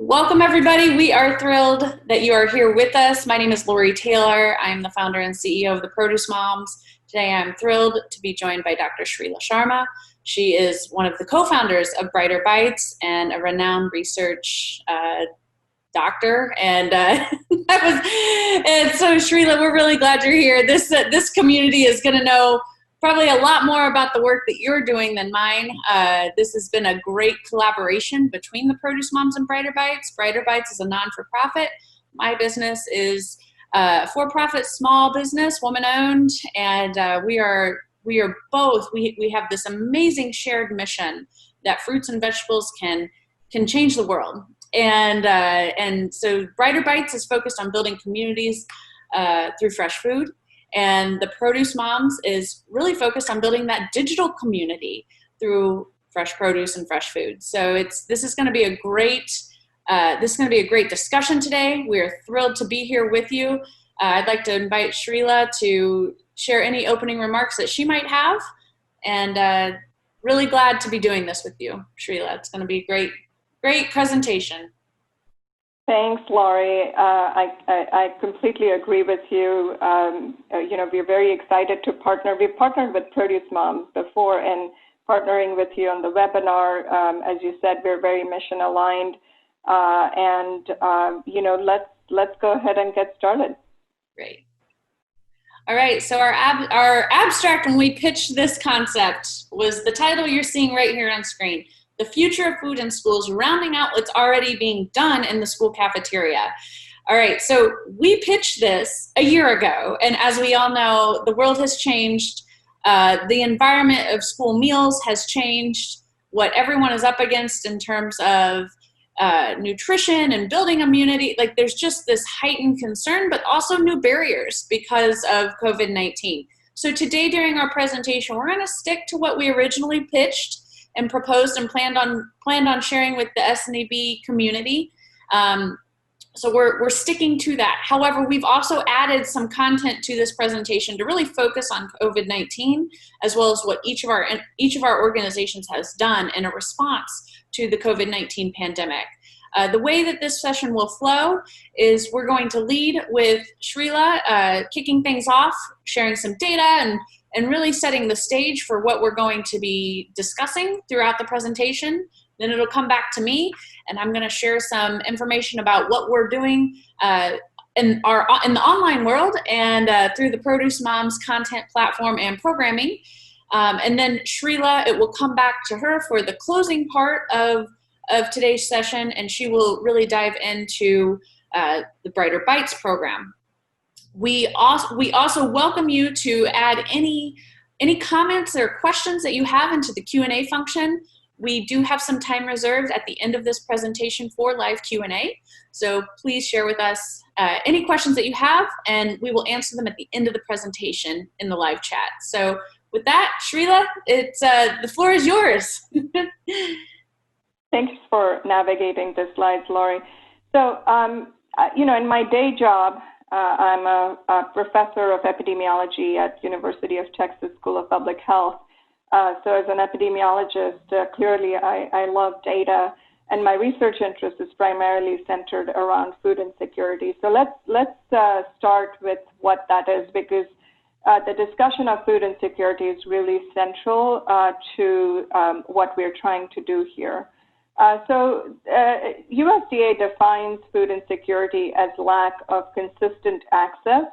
Welcome, everybody. We are thrilled that you are here with us. My name is Laurie Taylor. I'm the founder and CEO of the Produce Moms. Today, I'm thrilled to be joined by Dr. Shreela Sharma. She is one of the co-founders of Brighter Bites and a renowned research doctor. And so, Shreela, we're really glad you're here. This community is going to know probably a lot more about the work that you're doing than mine. This has been a great collaboration between the Produce Moms and Brighter Bites. Brighter Bites is a non-for-profit. My business is a for-profit small business, woman-owned, and we are both. We have this amazing shared mission that fruits and vegetables can change the world. And so Brighter Bites is focused on building communities through fresh food. And the Produce Moms is really focused on building that digital community through fresh produce and fresh food. So this is going to be a great discussion today. We are thrilled to be here with you. I'd like to invite Shreela to share any opening remarks that she might have, and really glad to be doing this with you, Shreela. It's going to be a great presentation. Thanks, Laurie. I completely agree with you. We're very excited to partner. We've partnered with Produce Moms before, and partnering with you on the webinar, as you said, we're very mission aligned. Let's go ahead and get started. Great. All right. So our abstract when we pitched this concept was the title you're seeing right here on screen. The future of food in schools, rounding out what's already being done in the school cafeteria. All right, so we pitched this a year ago, and as we all know, the world has changed. The environment of school meals has changed. What everyone is up against in terms of nutrition and building immunity, like there's just this heightened concern, but also new barriers because of COVID-19. So today during our presentation, we're going to stick to what we originally pitched and proposed and planned on sharing with the SNEB community. So we're sticking to that. However, we've also added some content to this presentation to really focus on COVID-19, as well as what each of our organizations has done in a response to the COVID-19 pandemic. The way that this session will flow is we're going to lead with Shreela kicking things off, sharing some data, and really setting the stage for what we're going to be discussing throughout the presentation. Then it'll come back to me, and I'm going to share some information about what we're doing in the online world and through the Produce Moms content platform and programming. And then Shreela, it will come back to her for the closing part of today's session, and she will really dive into the Brighter Bites program. We also welcome you to add any comments or questions that you have into the Q&A function. We do have some time reserved at the end of this presentation for live Q&A. So please share with us any questions that you have, and we will answer them at the end of the presentation in the live chat. So with that, Shreela, the floor is yours. Thanks for navigating the slides, Laurie. So, in my day job, I'm a professor of epidemiology at University of Texas School of Public Health. So as an epidemiologist, clearly I love data, and my research interest is primarily centered around food insecurity. So let's start with what that is, because the discussion of food insecurity is really central to what we're trying to do here. So USDA defines food insecurity as lack of consistent access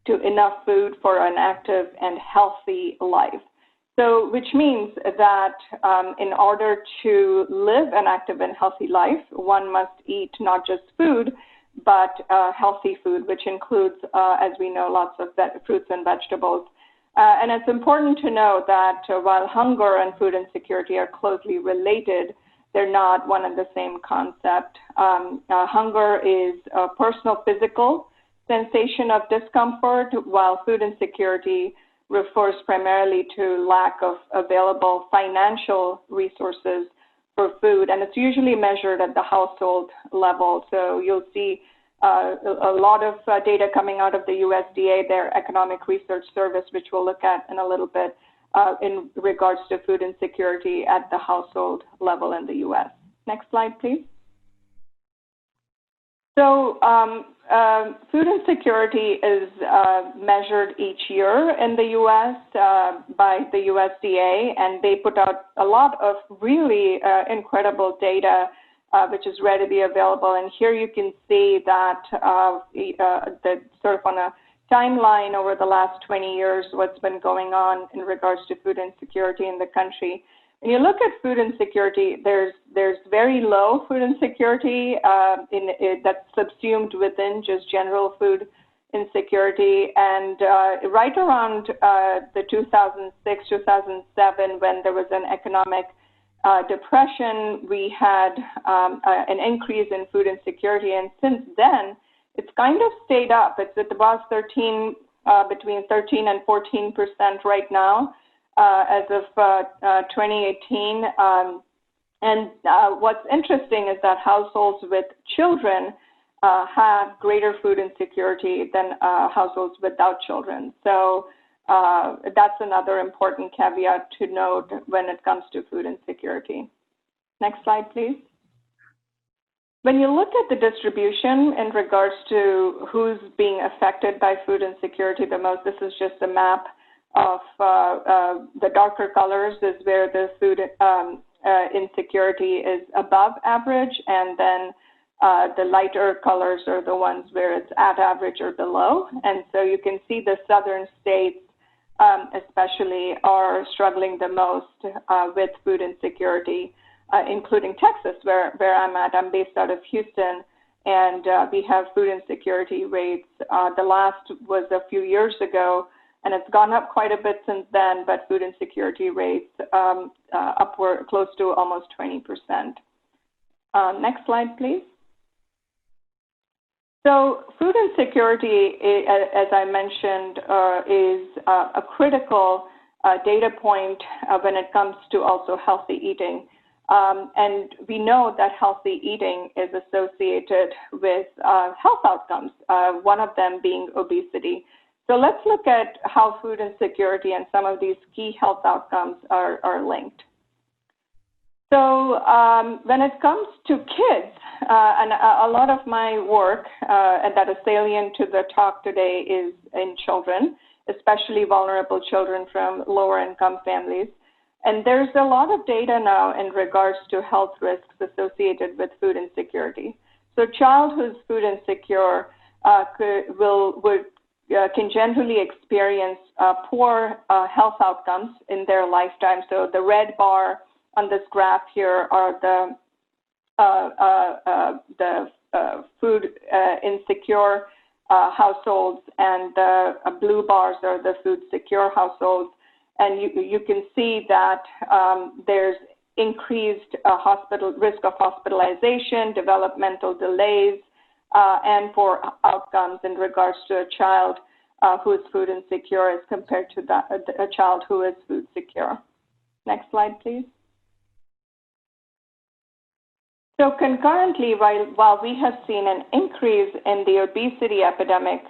to enough food for an active and healthy life. So which means that in order to live an active and healthy life, one must eat not just food, but healthy food, which includes, as we know, lots of fruits and vegetables. And it's important to know that while hunger and food insecurity are closely related, they're not one and the same concept. Hunger is a personal physical sensation of discomfort, while food insecurity refers primarily to lack of available financial resources for food, and it's usually measured at the household level. So you'll see a lot of data coming out of the USDA, their Economic Research Service, which we'll look at in a little bit, in regards to food insecurity at the household level in the US. Next slide, please. So food insecurity is measured each year in the U.S. By the USDA, and they put out a lot of really incredible data, which is readily available. And here you can see that the sort of on a timeline over the last 20 years, what's been going on in regards to food insecurity in the country. When you look at food insecurity, there's very low food insecurity that's subsumed within just general food insecurity. And right around the 2006, 2007, when there was an economic depression, we had an increase in food insecurity. And since then, it's kind of stayed up. It's at about between 13 and 14% right now. As of 2018. And what's interesting is that households with children have greater food insecurity than households without children. So that's another important caveat to note when it comes to food insecurity. Next slide, please. When you look at the distribution in regards to who's being affected by food insecurity the most, this is just a map of the darker colors is where the food insecurity is above average, and then the lighter colors are the ones where it's at average or below. And so you can see the southern states especially are struggling the most with food insecurity, including Texas, where I'm at. I'm based out of Houston, and we have food insecurity rates. The last was a few years ago, and it's gone up quite a bit since then, but food insecurity rates upward, close to almost 20%. Next slide, please. So food insecurity, as I mentioned, is a critical data point when it comes to also healthy eating. And we know that healthy eating is associated with health outcomes, one of them being obesity. So let's look at how food insecurity and some of these key health outcomes are linked. So when it comes to kids, and a lot of my work and that is salient to the talk today is in children, especially vulnerable children from lower income families. And there's a lot of data now in regards to health risks associated with food insecurity. So a child who's food insecure can generally experience poor health outcomes in their lifetime. So the red bar on this graph here are the food insecure households, and the blue bars are the food secure households. And you can see that there's increased risk of hospitalization, developmental delays, and poor outcomes in regards to a child who is food insecure as compared to a child who is food secure. Next slide, please. So concurrently, while we have seen an increase in the obesity epidemic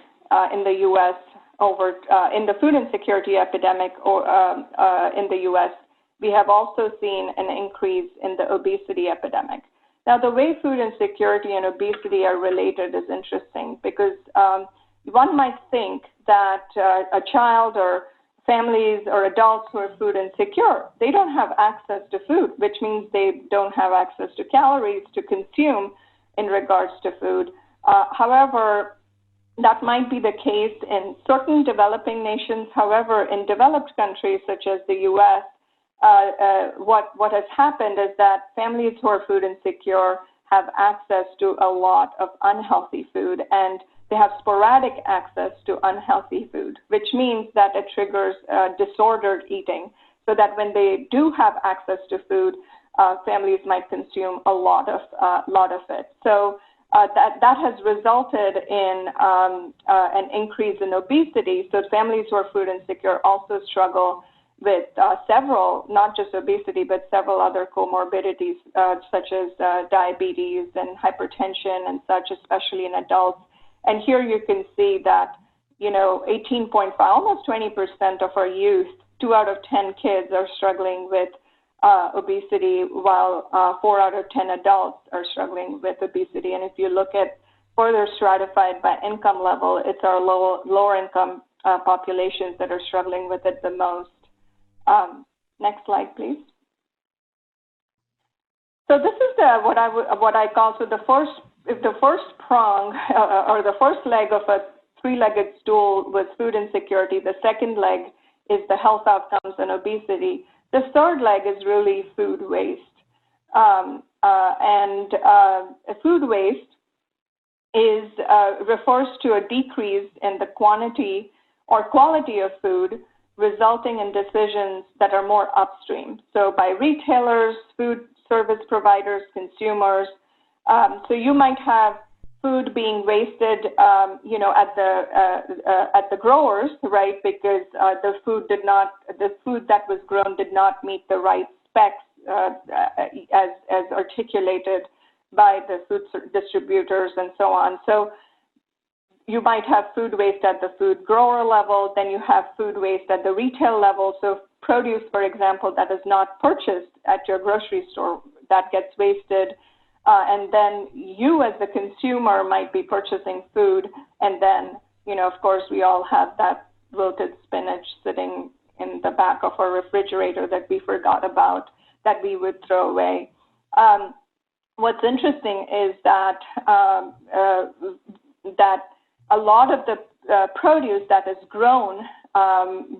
in the U.S. in the food insecurity epidemic in the U.S., we have also seen an increase in the obesity epidemic. Now, the way food insecurity and obesity are related is interesting because one might think that a child or families or adults who are food insecure, they don't have access to food, which means they don't have access to calories to consume in regards to food. However, that might be the case in certain developing nations. However, in developed countries such as the U.S., what has happened is that families who are food insecure have access to a lot of unhealthy food, and they have sporadic access to unhealthy food, which means that it triggers disordered eating, so that when they do have access to food, families might consume a lot of it. So that has resulted in an increase in obesity. So families who are food insecure also struggle with several, not just obesity, but several other comorbidities such as diabetes and hypertension and such, especially in adults. And here you can see that, 18.5, almost 20% of our youth, 2 out of 10 kids are struggling with obesity, while 4 out of 10 adults are struggling with obesity. And if you look at further stratified by income level, it's our lower income populations that are struggling with it the most. Next slide, please. So this is what I call, so the first prong or the first leg of a three-legged stool was food insecurity. The second leg is the health outcomes and obesity. The third leg is really food waste. Food waste refers to a decrease in the quantity or quality of food resulting in decisions that are more upstream. So by retailers, food service providers, consumers. So you might have food being wasted, at the growers, right? Because the food that was grown did not meet the right specs as articulated by the food distributors and so on. So you might have food waste at the food grower level, then you have food waste at the retail level. So produce, for example, that is not purchased at your grocery store, that gets wasted. And then you as the consumer might be purchasing food, and then, of course, we all have that wilted spinach sitting in the back of our refrigerator that we forgot about, that we would throw away. What's interesting is that that a lot of the produce that is grown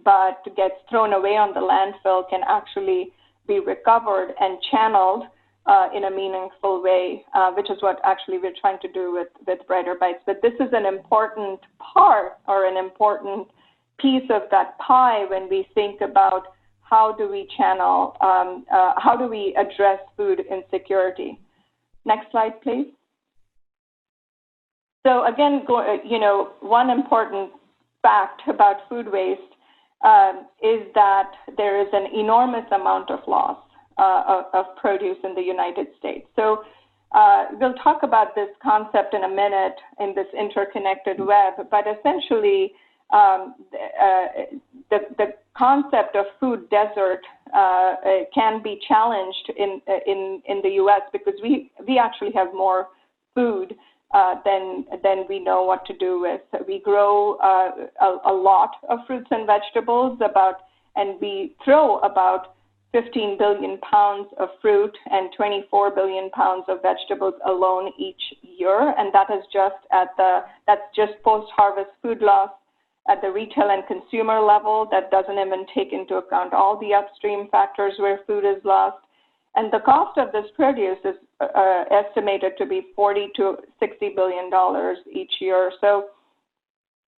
but gets thrown away on the landfill can actually be recovered and channeled in a meaningful way, which is what actually we're trying to do with Brighter Bites. But this is an important part or an important piece of that pie when we think about how do we channel, how do we address food insecurity. Next slide, please. So again, one important fact about food waste is that there is an enormous amount of loss of produce in the United States. So we'll talk about this concept in a minute in this interconnected web, but essentially the concept of food desert can be challenged in the U.S. because we actually have more food than we know what to do with. We grow a lot of fruits and vegetables, and we throw about 15 billion pounds of fruit and 24 billion pounds of vegetables alone each year, and that is that's just post-harvest food loss at the retail and consumer level. That doesn't even take into account all the upstream factors where food is lost. And the cost of this produce is estimated to be $40 to $60 billion each year. So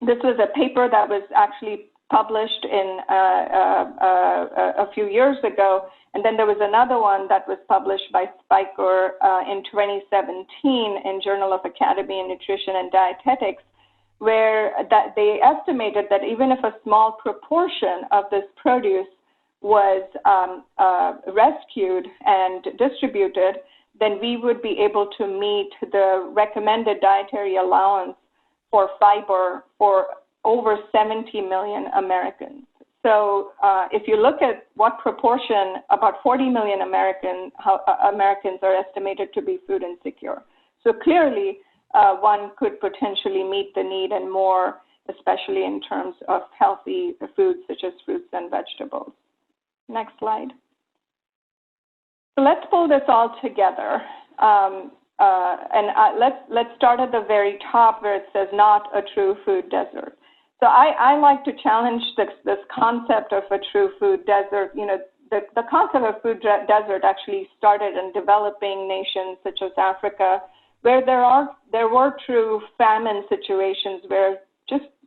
this was a paper that was actually published in a few years ago, and then there was another one that was published by Spiker in 2017 in Journal of Academy of Nutrition and Dietetics, where they estimated that even if a small proportion of this produce was rescued and distributed, then we would be able to meet the recommended dietary allowance for fiber for over 70 million Americans. So if you look at what proportion, about 40 million Americans are estimated to be food insecure. So clearly, one could potentially meet the need and more, especially in terms of healthy foods such as fruits and vegetables. Next slide. So let's pull this all together. Let's start at the very top where it says not a true food desert. So I like to challenge this concept of a true food desert. The concept of food desert actually started in developing nations such as Africa, where there were true famine situations where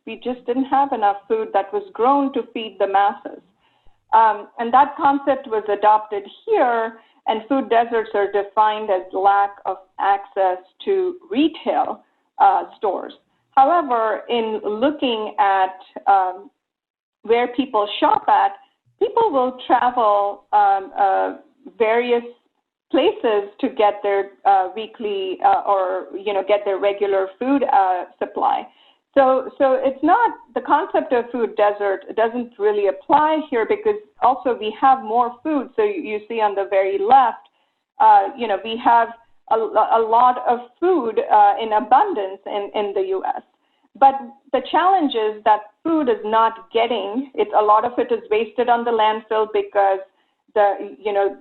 we just didn't have enough food that was grown to feed the masses. And that concept was adopted here, and food deserts are defined as lack of access to retail stores. However, in looking at where people shop at, people will travel various places to get their weekly or get their regular food supply. So it's not, the concept of food desert doesn't really apply here, because also we have more food. So you see on the very left, we have a lot of food in abundance in the U.S. But the challenge is that food is not getting it. A lot of it is wasted on the landfill because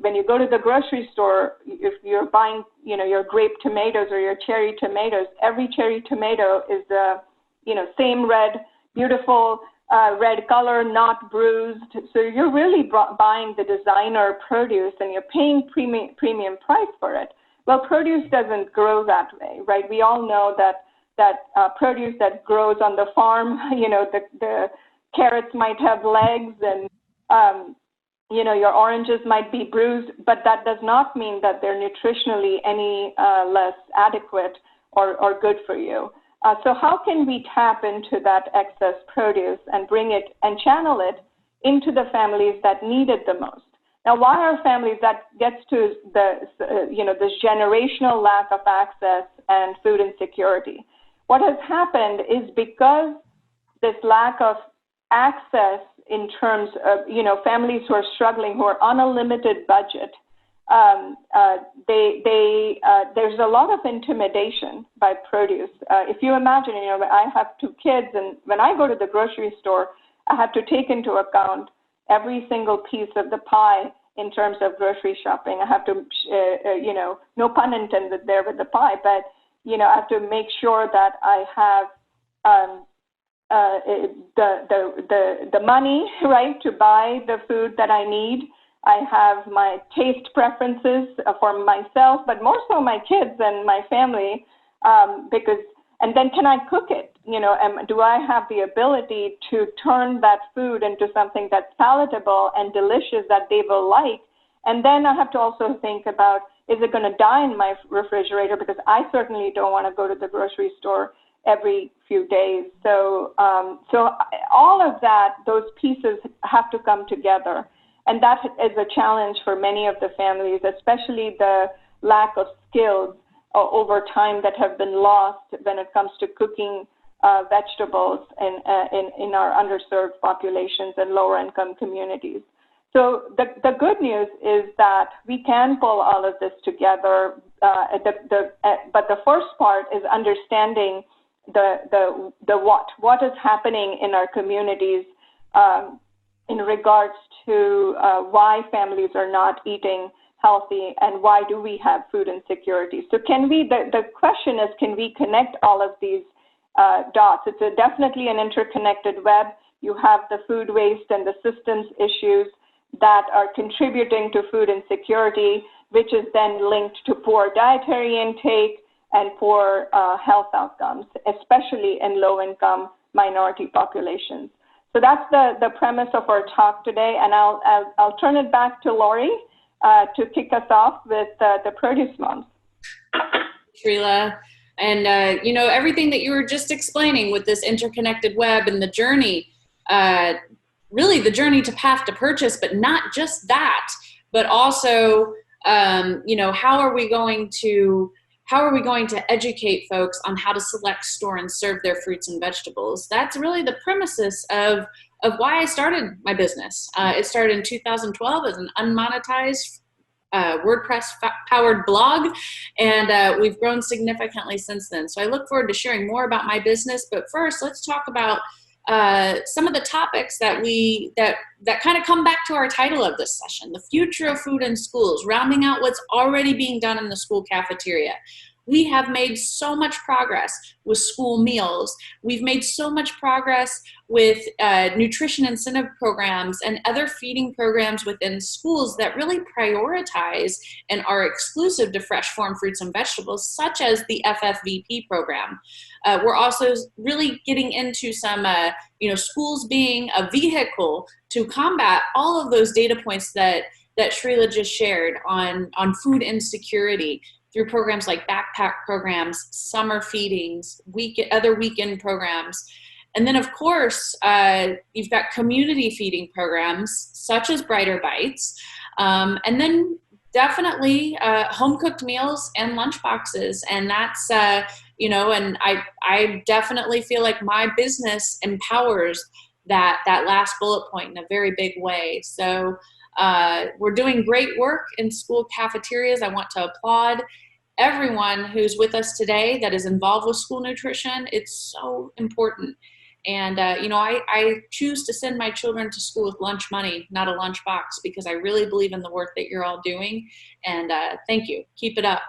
when you go to the grocery store, if you're buying, your grape tomatoes or your cherry tomatoes, every cherry tomato is the, same red, beautiful red color, not bruised. So you're really buying the designer produce and you're paying premium price for it. Well, produce doesn't grow that way, right? We all know that produce that grows on the farm, the carrots might have legs and, your oranges might be bruised, but that does not mean that they're nutritionally any less adequate or good for you. So how can we tap into that excess produce and bring it and channel it into the families that need it the most? Now, why are families, that gets to this generational lack of access and food insecurity. What has happened is because this lack of access in terms of, families who are struggling, who are on a limited budget, there's a lot of intimidation by produce. If you imagine, I have 2 kids, and when I go to the grocery store, I have to take into account every single piece of the pie in terms of grocery shopping. I have to, no pun intended there with the pie, but, I have to make sure that I have the money, right, to buy the food that I need. I have my taste preferences for myself, but more so my kids and my family, and then can I cook it? Do I have the ability to turn that food into something that's palatable and delicious that they will like? And then I have to also think about, is it going to die in my refrigerator? Because I certainly don't want to go to the grocery store every few days. So all of that, those pieces have to come together. And that is a challenge for many of the families, especially the lack of skills over time that have been lost when it comes to cooking vegetables in our underserved populations and lower income communities. So the good news is that we can pull all of this together. But the first part is understanding the what is happening in our communities in regards to why families are not eating healthy and why do we have food insecurity. So the question is, can we connect all of these dots? It's definitely an interconnected web. You have the food waste and the systems issues that are contributing to food insecurity, which is then linked to poor dietary intake and poor health outcomes, especially in low-income minority populations. So that's the premise of our talk today, and I'll turn it back to Laurie to kick us off with the produce moms. Shreela, and everything that you were just explaining with this interconnected web and the journey, really the journey to path to purchase, but not just that, but also how are we going to educate folks on how to select, store, and serve their fruits and vegetables? That's really the premises of why I started my business. It started in 2012 as an unmonetized WordPress-powered blog, and we've grown significantly since then. So I look forward to sharing more about my business, but first, let's talk about some of the topics that kind of come back to our title of this session, the future of food in schools, rounding out what's already being done in the school cafeteria. We have made so much progress with school meals. We've made so much progress with nutrition incentive programs and other feeding programs within schools that really prioritize and are exclusive to fresh farm fruits and vegetables, such as the FFVP program. We're also really getting into some, schools being a vehicle to combat all of those data points that Shreela just shared on food insecurity, through programs like backpack programs, summer feedings, other weekend programs. And then, of course, you've got community feeding programs such as Brighter Bites. And then definitely home-cooked meals and lunch boxes. And that's, and I definitely feel like my business empowers that last bullet point in a very big way. So we're doing great work in school cafeterias. I want to applaud everyone who's with us today that is involved with school nutrition. It's so important. And, I choose to send my children to school with lunch money, not a lunch box, because I really believe in the work that you're all doing. And thank you. Keep it up.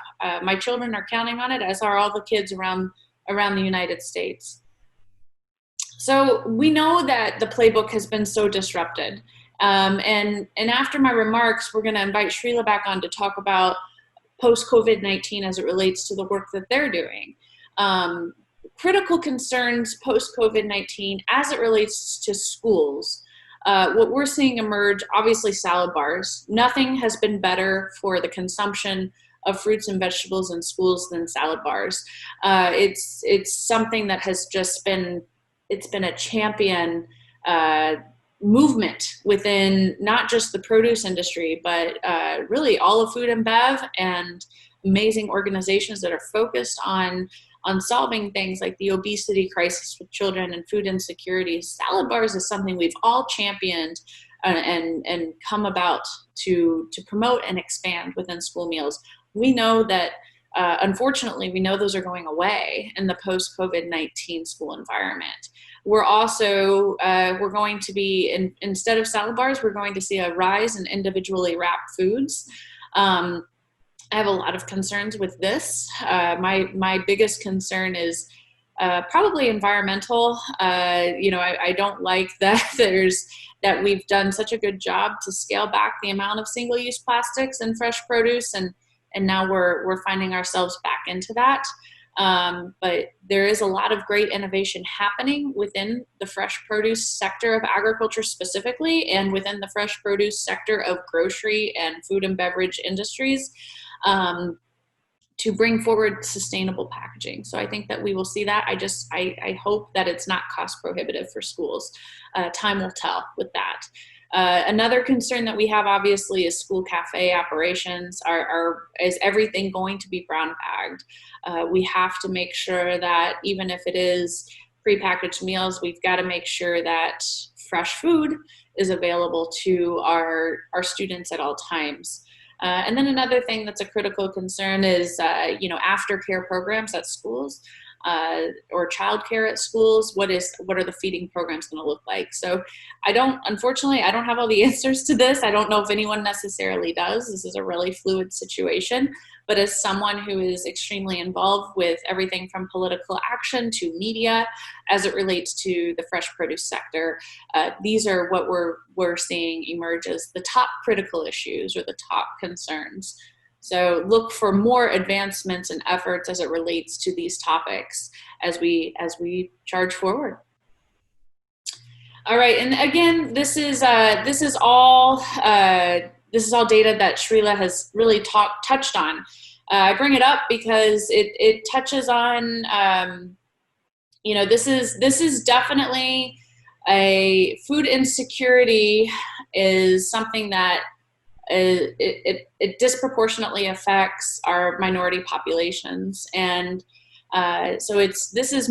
My children are counting on it, as are all the kids around the United States. So we know that the playbook has been so disrupted. And after my remarks, we're going to invite Shreela back on to talk about post-COVID-19 as it relates to the work that they're doing. Critical concerns post-COVID-19 as it relates to schools. What we're seeing emerge, obviously salad bars. Nothing has been better for the consumption of fruits and vegetables in schools than salad bars. It's something that has just been, it's been a champion movement within not just the produce industry, but really all of food and bev, and amazing organizations that are focused on solving things like the obesity crisis with children and food insecurity. Salad bars is something we've all championed and come about to promote and expand within school meals. We know that, unfortunately, we know those are going away in the post-COVID-19 school environment. We're also, we're going to be, instead of salad bars, we're going to see a rise in individually wrapped foods. I have a lot of concerns with this. My biggest concern is probably environmental. I don't like that that we've done such a good job to scale back the amount of single-use plastics in fresh produce, and now we're finding ourselves back into that. But there is a lot of great innovation happening within the fresh produce sector of agriculture specifically, and within the fresh produce sector of grocery and food and beverage industries, to bring forward sustainable packaging. So I think that we will see that. I hope that it's not cost prohibitive for schools. Time will tell with that. Another concern that we have, obviously, is school cafe operations. Is everything going to be brown bagged? We have to make sure that even if it is prepackaged meals, we've got to make sure that fresh food is available to our students at all times. And then another thing that's a critical concern is, aftercare programs at schools, or childcare at schools. What are the feeding programs going to look like? So unfortunately, I don't have all the answers to this. I don't know if anyone necessarily does. This is a really fluid situation. But as someone who is extremely involved with everything from political action to media as it relates to the fresh produce sector, these are what we're seeing emerge as the top critical issues or the top concerns. So look for more advancements and efforts as it relates to these topics as we charge forward. All right, and again, this is all data that Shreela has really touched on. I bring it up because it touches on, this is definitely a food insecurity is something that it disproportionately affects our minority populations, and so this is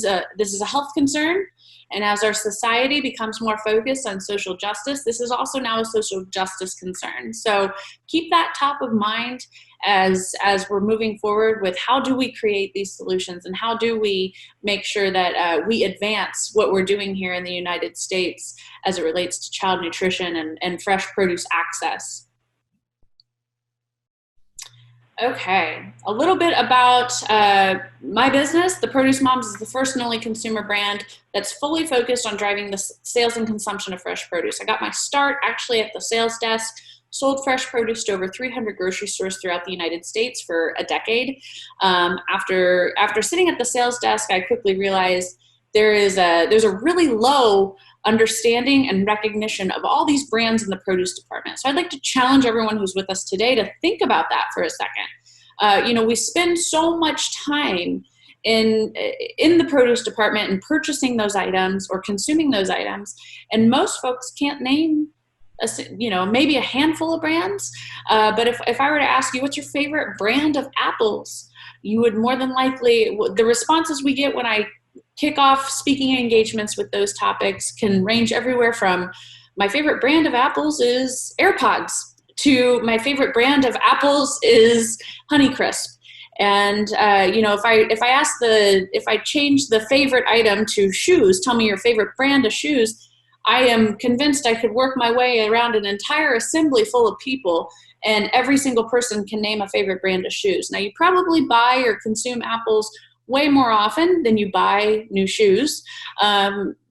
a health concern. And as our society becomes more focused on social justice, this is also now a social justice concern. So keep that top of mind as we're moving forward with how do we create these solutions, and how do we make sure that we advance what we're doing here in the United States as it relates to child nutrition and fresh produce access. Okay, a little bit about my business. The Produce Moms is the first and only consumer brand that's fully focused on driving the sales and consumption of fresh produce. I got my start actually at the sales desk, sold fresh produce to over 300 grocery stores throughout the United States for a decade. After sitting at the sales desk, I quickly realized there's a really low understanding and recognition of all these brands in the produce department. So I'd like to challenge everyone who's with us today to think about that for a second. We spend so much time in the produce department and purchasing those items or consuming those items, and most folks can't name maybe a handful of brands. But if I were to ask you, what's your favorite brand of apples? You would more than likely, the responses we get when I kick off speaking engagements with those topics can range everywhere from, my favorite brand of apples is AirPods, to my favorite brand of apples is Honeycrisp. And if I change the favorite item to shoes, tell me your favorite brand of shoes, I am convinced I could work my way around an entire assembly full of people, and every single person can name a favorite brand of shoes. Now, you probably buy or consume apples way more often than you buy new shoes,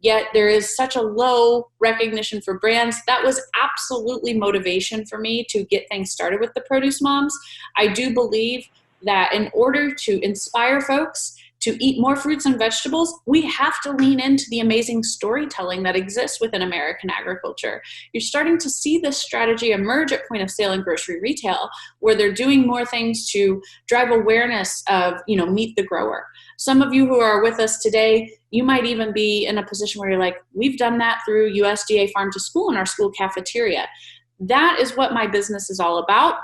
yet there is such a low recognition for brands. That was absolutely motivation for me to get things started with the Produce Moms. I do believe that in order to inspire folks to eat more fruits and vegetables, we have to lean into the amazing storytelling that exists within American agriculture. You're starting to see this strategy emerge at point of sale and grocery retail, where they're doing more things to drive awareness of, meet the grower. Some of you who are with us today, you might even be in a position where you're like, we've done that through USDA Farm to School in our school cafeteria. That is what my business is all about.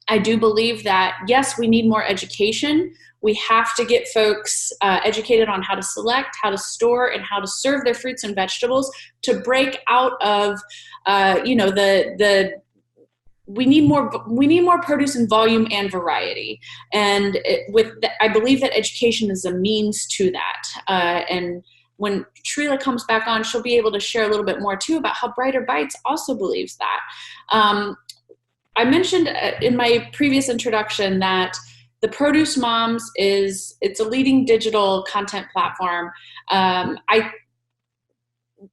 I do believe that, yes, we need more education. We have to get folks educated on how to select, how to store, and how to serve their fruits and vegetables to break out of, we need more produce in volume and variety. And I believe that education is a means to that. And when Shreela comes back on, she'll be able to share a little bit more too about how Brighter Bites also believes that. I mentioned in my previous introduction that the Produce Moms it's a leading digital content platform.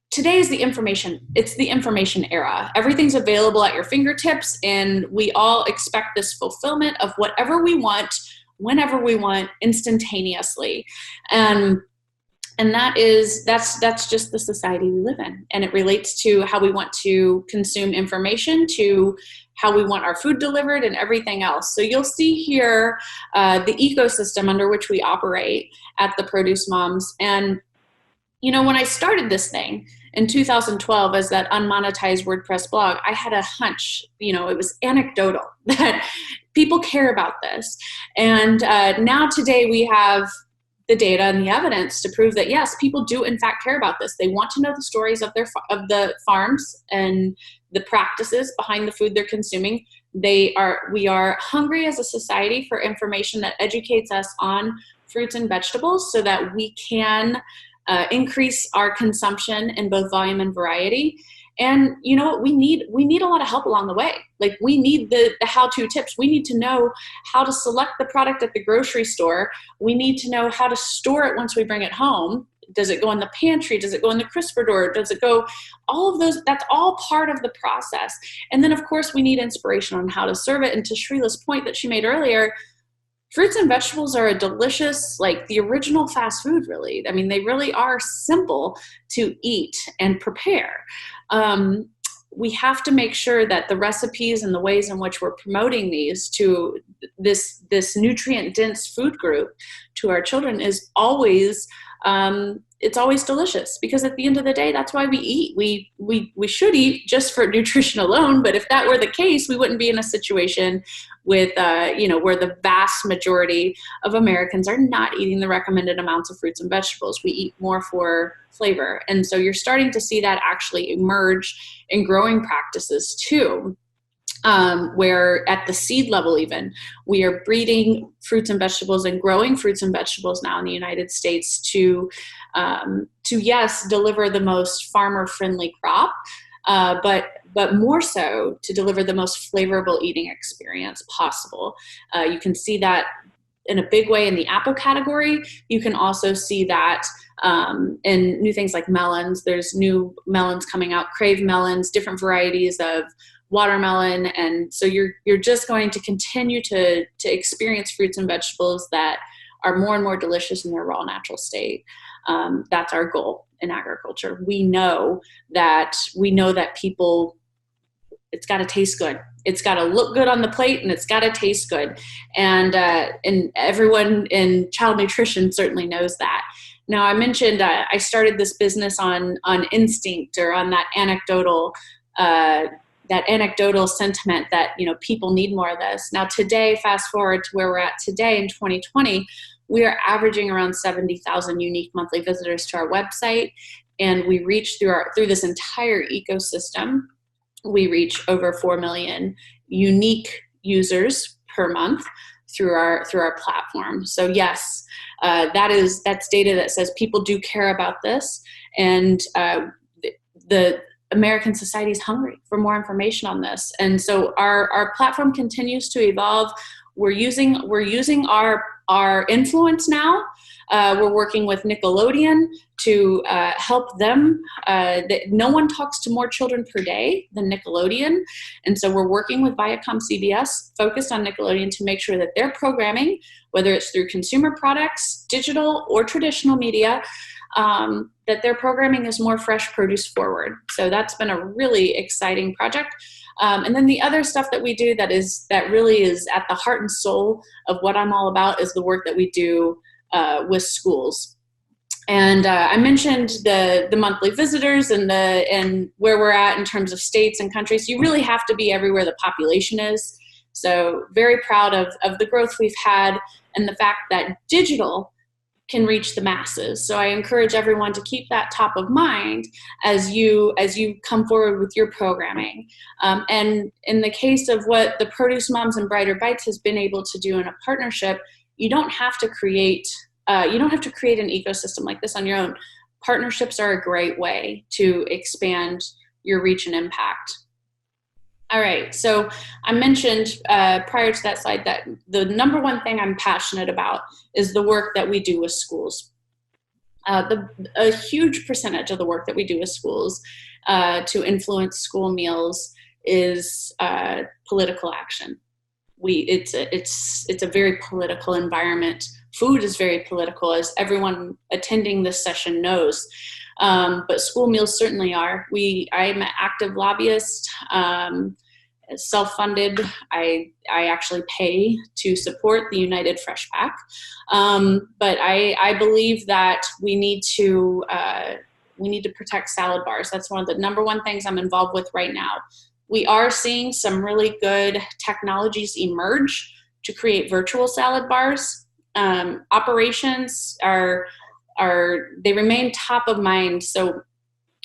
Today is the information era. Everything's available at your fingertips, and we all expect this fulfillment of whatever we want, whenever we want, instantaneously. And that's just the society we live in. And it relates to how we want to consume information, to how we want our food delivered, and everything else. So you'll see here the ecosystem under which we operate at the Produce Moms. And, when I started this thing in 2012 as that unmonetized WordPress blog, I had a hunch, it was anecdotal, that people care about this. And now today we have the data and the evidence to prove that, yes, people do in fact care about this. They want to know the stories of the farms and the practices behind the food they're consuming. We are hungry as a society for information that educates us on fruits and vegetables so that we can increase our consumption in both volume and variety. And you know what, we need a lot of help along the way. Like, we need the how-to tips. We need to know how to select the product at the grocery store. We need to know how to store it once we bring it home. Does it go in the pantry? Does it go in the crisper door? Does it go, all of those, that's all part of the process. And then of course we need inspiration on how to serve it. And to Shreela's point that she made earlier, fruits and vegetables are a delicious, like the original fast food, really. I mean, they really are simple to eat and prepare. We have to make sure that the recipes and the ways in which we're promoting these to this nutrient-dense food group to our children is always, it's always delicious, because at the end of the day, that's why we eat. We should eat just for nutrition alone, but if that were the case, we wouldn't be in a situation with, where the vast majority of Americans are not eating the recommended amounts of fruits and vegetables. We eat more for flavor. And so you're starting to see that actually emerge in growing practices too. Where at the seed level even, we are breeding fruits and vegetables and growing fruits and vegetables now in the United States to yes, deliver the most farmer-friendly crop, but more so to deliver the most flavorful eating experience possible. You can see that in a big way in the apple category. You can also see that in new things like melons. There's new melons coming out, crave melons, different varieties of watermelon. And so you're just going to continue to experience fruits and vegetables that are more and more delicious in their raw natural state. That's our goal in agriculture. We know that people, it's got to taste good. It's got to look good on the plate, and it's got to taste good. And everyone in child nutrition certainly knows that. Now, I mentioned I started this business on instinct, or on that anecdotal sentiment that, people need more of this. Now today, fast forward to where we're at today in 2020, we are averaging around 70,000 unique monthly visitors to our website. And we reach through this entire ecosystem we reach over 4 million unique users per month through our platform. So yes, that's data that says people do care about this, and the American society is hungry for more information on this. And so our platform continues to evolve. We're using our influence now. We're working with Nickelodeon to help them. No one talks to more children per day than Nickelodeon. And so we're working with Viacom CBS, focused on Nickelodeon, to make sure that their programming, whether it's through consumer products, digital, or traditional media, that their programming is more fresh produce forward. So that's been a really exciting project. And then the other stuff that we do that really is at the heart and soul of what I'm all about is the work that we do with schools. And I mentioned the monthly visitors and where we're at in terms of states and countries. You really have to be everywhere the population is. So very proud of the growth we've had and the fact that digital can reach the masses. So I encourage everyone to keep that top of mind as you come forward with your programming. And in the case of what the Produce Moms and Brighter Bites has been able to do in a partnership, you don't have to create an ecosystem like this on your own. Partnerships are a great way to expand your reach and impact. All right, so I mentioned prior to that slide that the number one thing I'm passionate about is the work that we do with schools. A huge percentage of the work that we do with schools to influence school meals is political action. It's a very political environment. Food is very political, as everyone attending this session knows. But school meals certainly are. I'm an active lobbyist, self-funded. I actually pay to support the United Fresh Pack. But I believe that we need to protect salad bars. That's one of the number one things I'm involved with right now. We are seeing some really good technologies emerge to create virtual salad bars. Operations they remain top of mind. So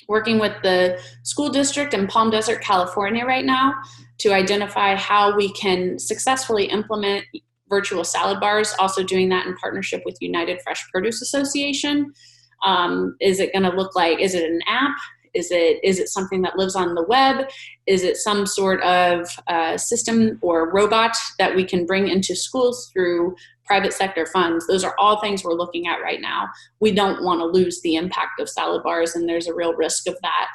working with the school district in Palm Desert, California right now to identify how we can successfully implement virtual salad bars, also doing that in partnership with United Fresh Produce Association. Is it going to look like, is it an app? Is it something that lives on the web? Is it some sort of system or robot that we can bring into schools through private sector funds? Those are all things we're looking at right now. We don't want to lose the impact of salad bars, and there's a real risk of that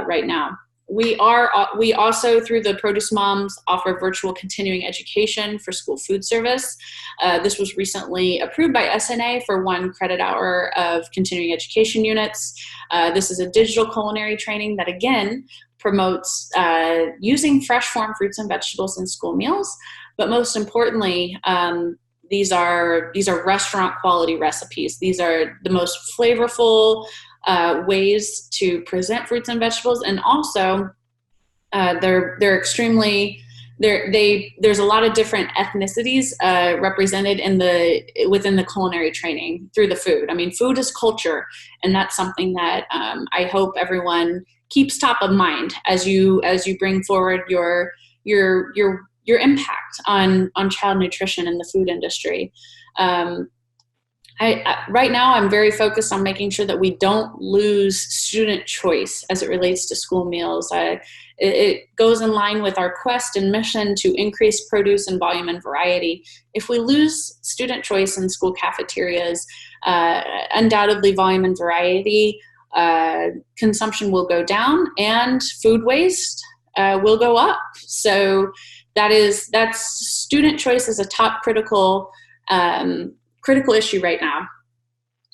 right now. We also, through the Produce Moms, offer virtual continuing education for school food service. This was recently approved by SNA for 1 credit hour of continuing education units. This is a digital culinary training that, again, promotes using fresh farm fruits and vegetables in school meals. But most importantly, these are restaurant quality recipes. These are the most flavorful ways to present fruits and vegetables, and also they're extremely there's a lot of different ethnicities represented within the culinary training through the food. I mean, food is culture, and that's something that I hope everyone keeps top of mind as you bring forward your impact on child nutrition in the food industry. Right now, I'm very focused on making sure that we don't lose student choice as it relates to school meals. It goes in line with our quest and mission to increase produce and volume and variety. If we lose student choice in school cafeterias, undoubtedly volume and variety consumption will go down, and food waste will go up. So that's student choice is a top critical issue right now.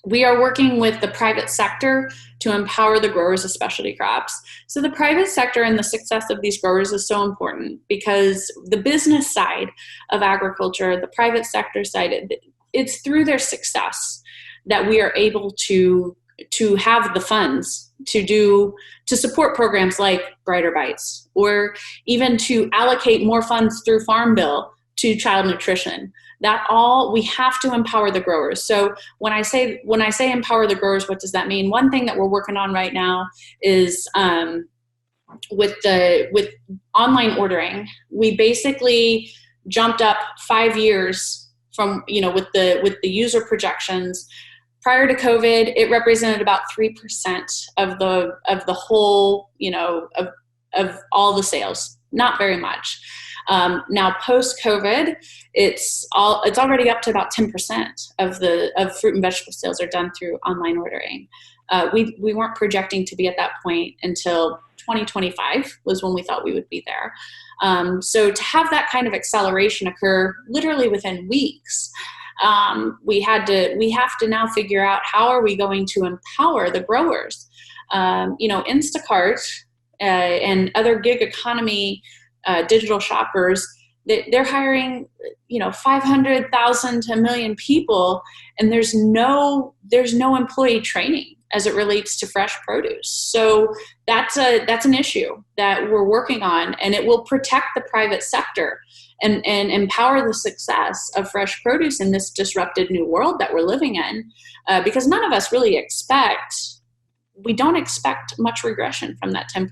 We are working with the private sector to empower the growers of specialty crops. So the private sector and the success of these growers is so important, because the business side of agriculture, the private sector side, it's through their success that we are able to have the funds to support programs like Brighter Bites, or even to allocate more funds through Farm Bill to child nutrition. That all, we have to empower the growers. So when I say empower the growers, what does that mean? One thing that we're working on right now is with online ordering, we basically jumped up 5 years from, with the user projections. Prior to COVID, it represented about 3% of the whole, of all the sales. Not very much. Now post COVID, it's already up to about 10% of fruit and vegetable sales are done through online ordering. We weren't projecting to be at that point until 2025 was when we thought we would be there. So to have that kind of acceleration occur literally within weeks, we have to now figure out how are we going to empower the growers. Instacart and other gig economy digital shoppers, they're hiring 500,000 to 1 million people, and there's no employee training as it relates to fresh produce. So that's an issue that we're working on, and it will protect the private sector and empower the success of fresh produce in this disrupted new world that we're living in, because none of us really we don't expect much regression from that 10%.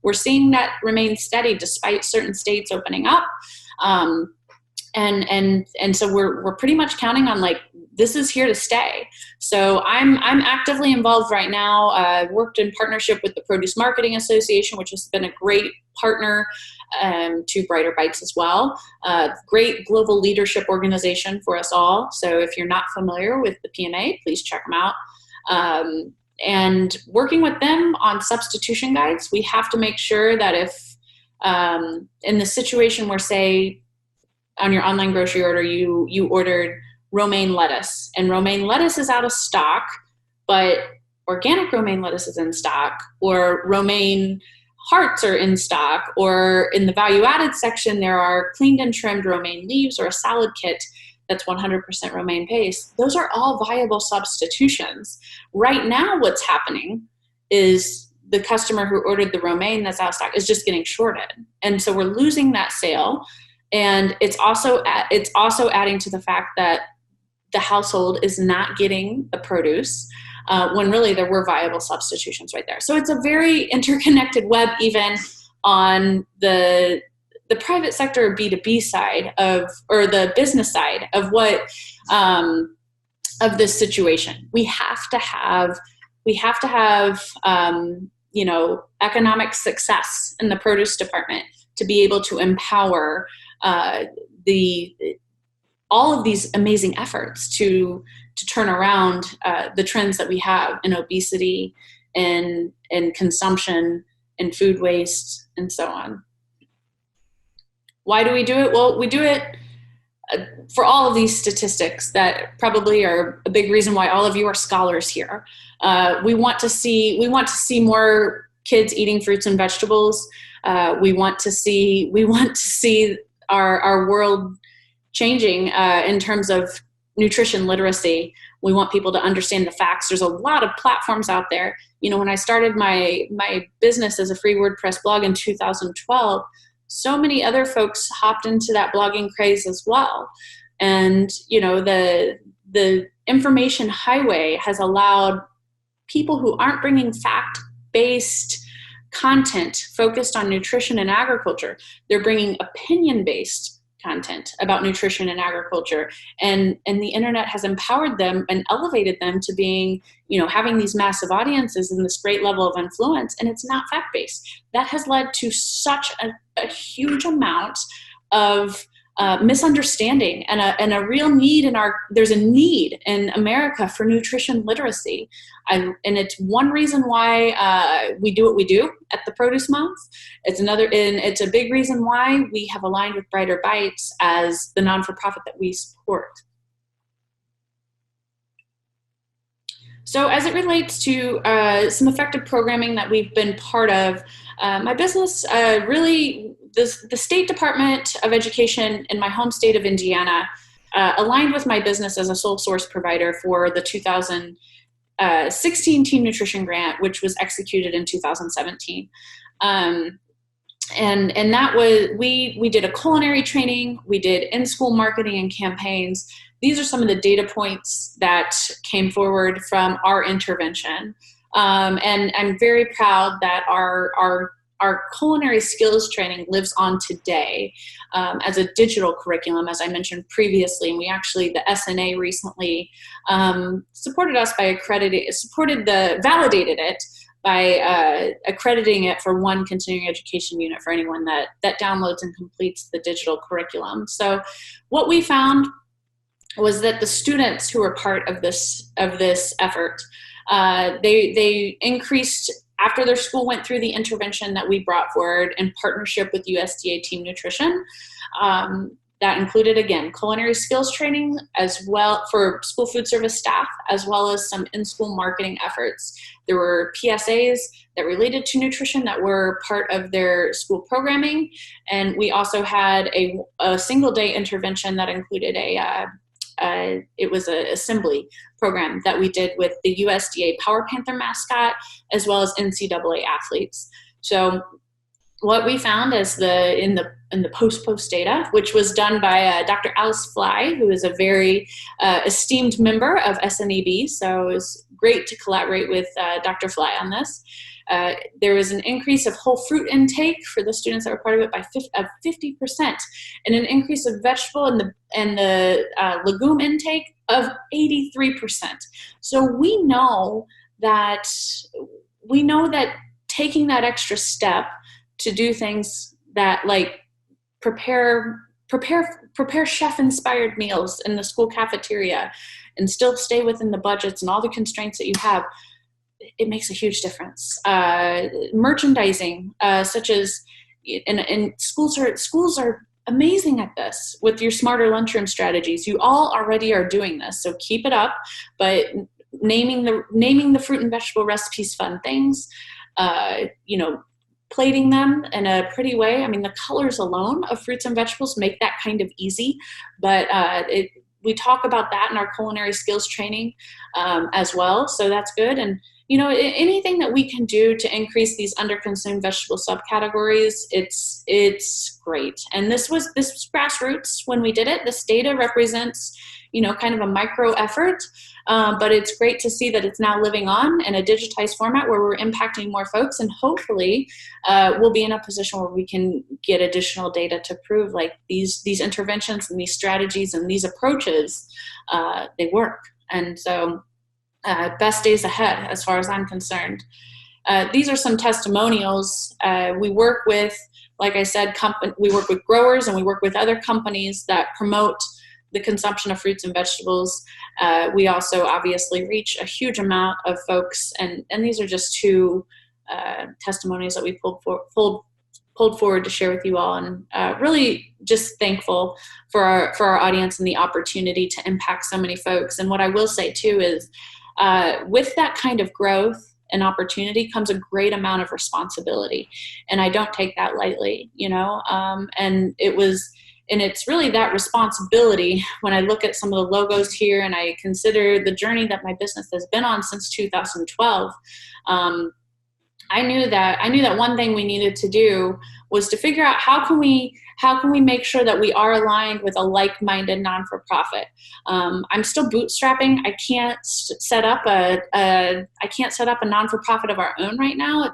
We're seeing that remain steady despite certain states opening up. And so we're pretty much counting on this is here to stay. So I'm actively involved right now. I've worked in partnership with the Produce Marketing Association, which has been a great partner to Brighter Bites as well. Great global leadership organization for us all. So if you're not familiar with the PMA, please check them out. And working with them on substitution guides, we have to make sure that if in the situation where, say, on your online grocery order, you ordered romaine lettuce, and romaine lettuce is out of stock, but organic romaine lettuce is in stock, or romaine hearts are in stock, or in the value-added section, there are cleaned and trimmed romaine leaves or a salad kit that's 100% romaine paste. Those are all viable substitutions. Right now, what's happening is the customer who ordered the romaine that's out of stock is just getting shorted. And so we're losing that sale. And it's also adding to the fact that the household is not getting the produce when really there were viable substitutions right there. So it's a very interconnected web, even on the private sector B2B side or the business side of what of this situation. We have to have economic success in the produce department to be able to empower all of these amazing efforts to turn around the trends that we have in obesity and consumption and food waste and so on. Why do we do it? Well, we do it for all of these statistics that probably are a big reason why all of you are scholars here. We want to see more kids eating fruits and vegetables. We want to see our world changing in terms of nutrition literacy. We want people to understand the facts. There's a lot of platforms out there. When I started my business as a free WordPress blog in 2012, so many other folks hopped into that blogging craze as well. And, the information highway has allowed people who aren't bringing fact-based content focused on nutrition and agriculture. They're bringing opinion-based content about nutrition and agriculture, and the internet has empowered them and elevated them to being, having these massive audiences and this great level of influence, and it's not fact-based. That has led to such a huge amount of misunderstanding and a real need there's a need in America for nutrition literacy. And it's one reason why we do what we do at the Produce Month. It's a big reason why we have aligned with Brighter Bites as the non-for-profit that we support. So as it relates to some effective programming that we've been part of, my business the State Department of Education in my home state of Indiana aligned with my business as a sole source provider for the 2016 Team Nutrition Grant, which was executed in 2017. And that was, we did a culinary training, we did in-school marketing and campaigns. These are some of the data points that came forward from our intervention. And I'm very proud that our our culinary skills training lives on today as a digital curriculum, as I mentioned previously. And we actually, the SNA recently supported us by validated it by accrediting it for one continuing education unit for anyone that downloads and completes the digital curriculum. So what we found was that the students who were part of this effort, they increased after their school went through the intervention that we brought forward in partnership with USDA Team Nutrition. That included, again, culinary skills training as well for school food service staff, as well as some in-school marketing efforts. There were PSAs that related to nutrition that were part of their school programming. And we also had a single day intervention that included it was an assembly program that we did with the USDA Power Panther mascot, as well as NCAA athletes. So what we found is in the post data, which was done by Dr. Alice Fly, who is a very esteemed member of SNEB. So it was great to collaborate with Dr. Fly on this. There was an increase of whole fruit intake for the students that were part of it by 50%, and an increase of vegetable and the legume intake of 83%. So we know that taking that extra step to do things that like prepare chef-inspired meals in the school cafeteria and still stay within the budgets and all the constraints that you have, it makes a huge difference. Merchandising, such as, and schools are amazing at this with your smarter lunchroom strategies. You all already are doing this, so keep it up. But naming the fruit and vegetable recipes fun things, plating them in a pretty way. I mean, the colors alone of fruits and vegetables make that kind of easy, but we talk about that in our culinary skills training as well, so that's good. And anything that we can do to increase these underconsumed vegetable subcategories, it's great. And this was grassroots when we did it. This data represents kind of a micro effort, but it's great to see that it's now living on in a digitized format where we're impacting more folks, and hopefully we'll be in a position where we can get additional data to prove like these interventions and these strategies and these approaches, they work. And so best days ahead as far as I'm concerned. These are some testimonials. We work with, like I said, we work with growers, and we work with other companies that promote the consumption of fruits and vegetables. We also obviously reach a huge amount of folks, and these are just two testimonies that we pulled forward to share with you all, and really just thankful for our audience and the opportunity to impact so many folks. And what I will say too is with that kind of growth and opportunity comes a great amount of responsibility, and I don't take that lightly, and it's really that responsibility when I look at some of the logos here and I consider the journey that my business has been on since 2012. I knew that one thing we needed to do was to figure out how can we make sure that we are aligned with a like-minded non-for-profit. I'm still bootstrapping. I can't set up a non-for-profit of our own right now.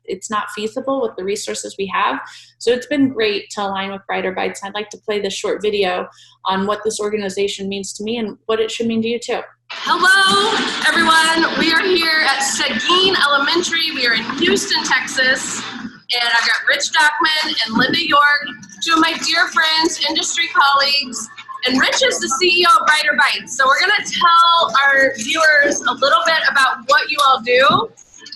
It's not feasible with the resources we have. So it's been great to align with Brighter Bites. I'd like to play this short video on what this organization means to me and what it should mean to you too. Hello, everyone. We are here at Seguin Elementary. We are in Houston, Texas. And I've got Rich Dockman and Linda York, two of my dear friends, industry colleagues. And Rich is the CEO of Brighter Bites. So we're going to tell our viewers a little bit about what you all do.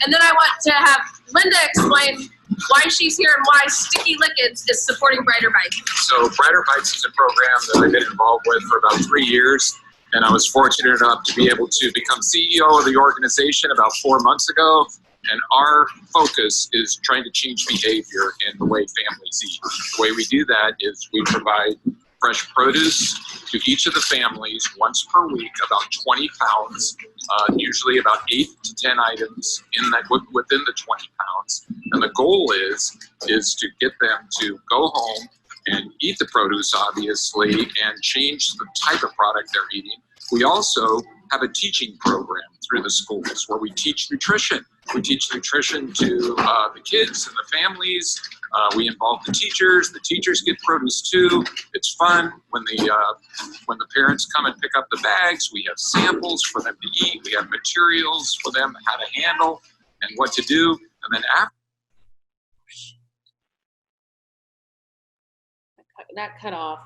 And then I want to have Linda explain why she's here and why Sticky Lickets is supporting Brighter Bites. So Brighter Bites is a program that I've been involved with for about 3 years. And I was fortunate enough to be able to become CEO of the organization about 4 months ago. And our focus is trying to change behavior in the way families eat. The way we do that is we provide fresh produce to each of the families once per week, about 20 pounds, usually about 8 to 10 items within the 20 pounds. And the goal is to get them to go home and eat the produce, obviously, and change the type of product they're eating. We also have a teaching program through the schools where we teach nutrition We teach nutrition to the kids and the families. We involve the teachers. The teachers get produce too. It's fun when the parents come and pick up the bags. We have samples for them to eat. We have materials for them how to handle and what to do. And then after that cut off.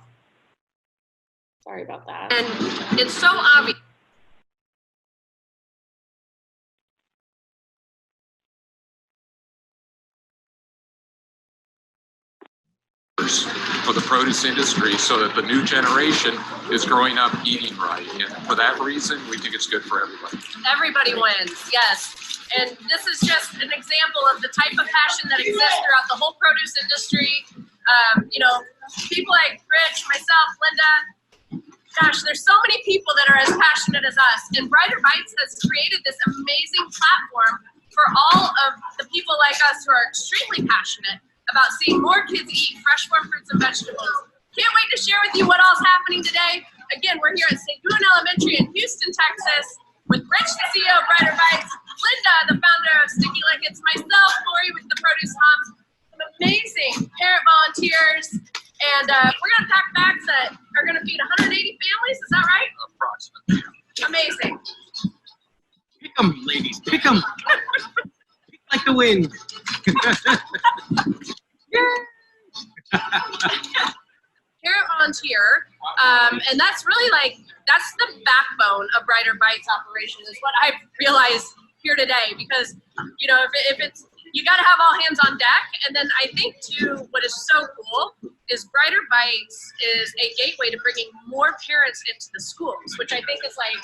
Sorry about that. And it's so obvious. for the produce industry so that the new generation is growing up eating right. And for that reason, we think it's good for everybody. Everybody wins, yes. And this is just an example of the type of passion that exists throughout the whole produce industry. You know, people like Rich, myself, Linda, gosh, there's so many people that are as passionate as us. And Brighter Bites has created this amazing platform for all of the people like us who are extremely passionate about seeing more kids eat fresh farm fruits and vegetables. Can't wait to share with you what all's happening today. Again, we're here at Seguin Elementary in Houston, Texas, with Rich, the CEO of Brighter Bites, Linda, the founder of Sticky Like It's, myself, Laurie with the Produce Moms, some amazing parent volunteers, and we're gonna pack bags that are gonna feed 180 families, is that right? Approximately. Amazing. Pick 'em, ladies, pick 'em. Pick like the wind. Parent volunteer, and that's really that's the backbone of Brighter Bites operation is what I've realized here today, because you know if it's you got to have all hands on deck. And then I think too what is so cool is Brighter Bites is a gateway to bringing more parents into the schools, which I think is like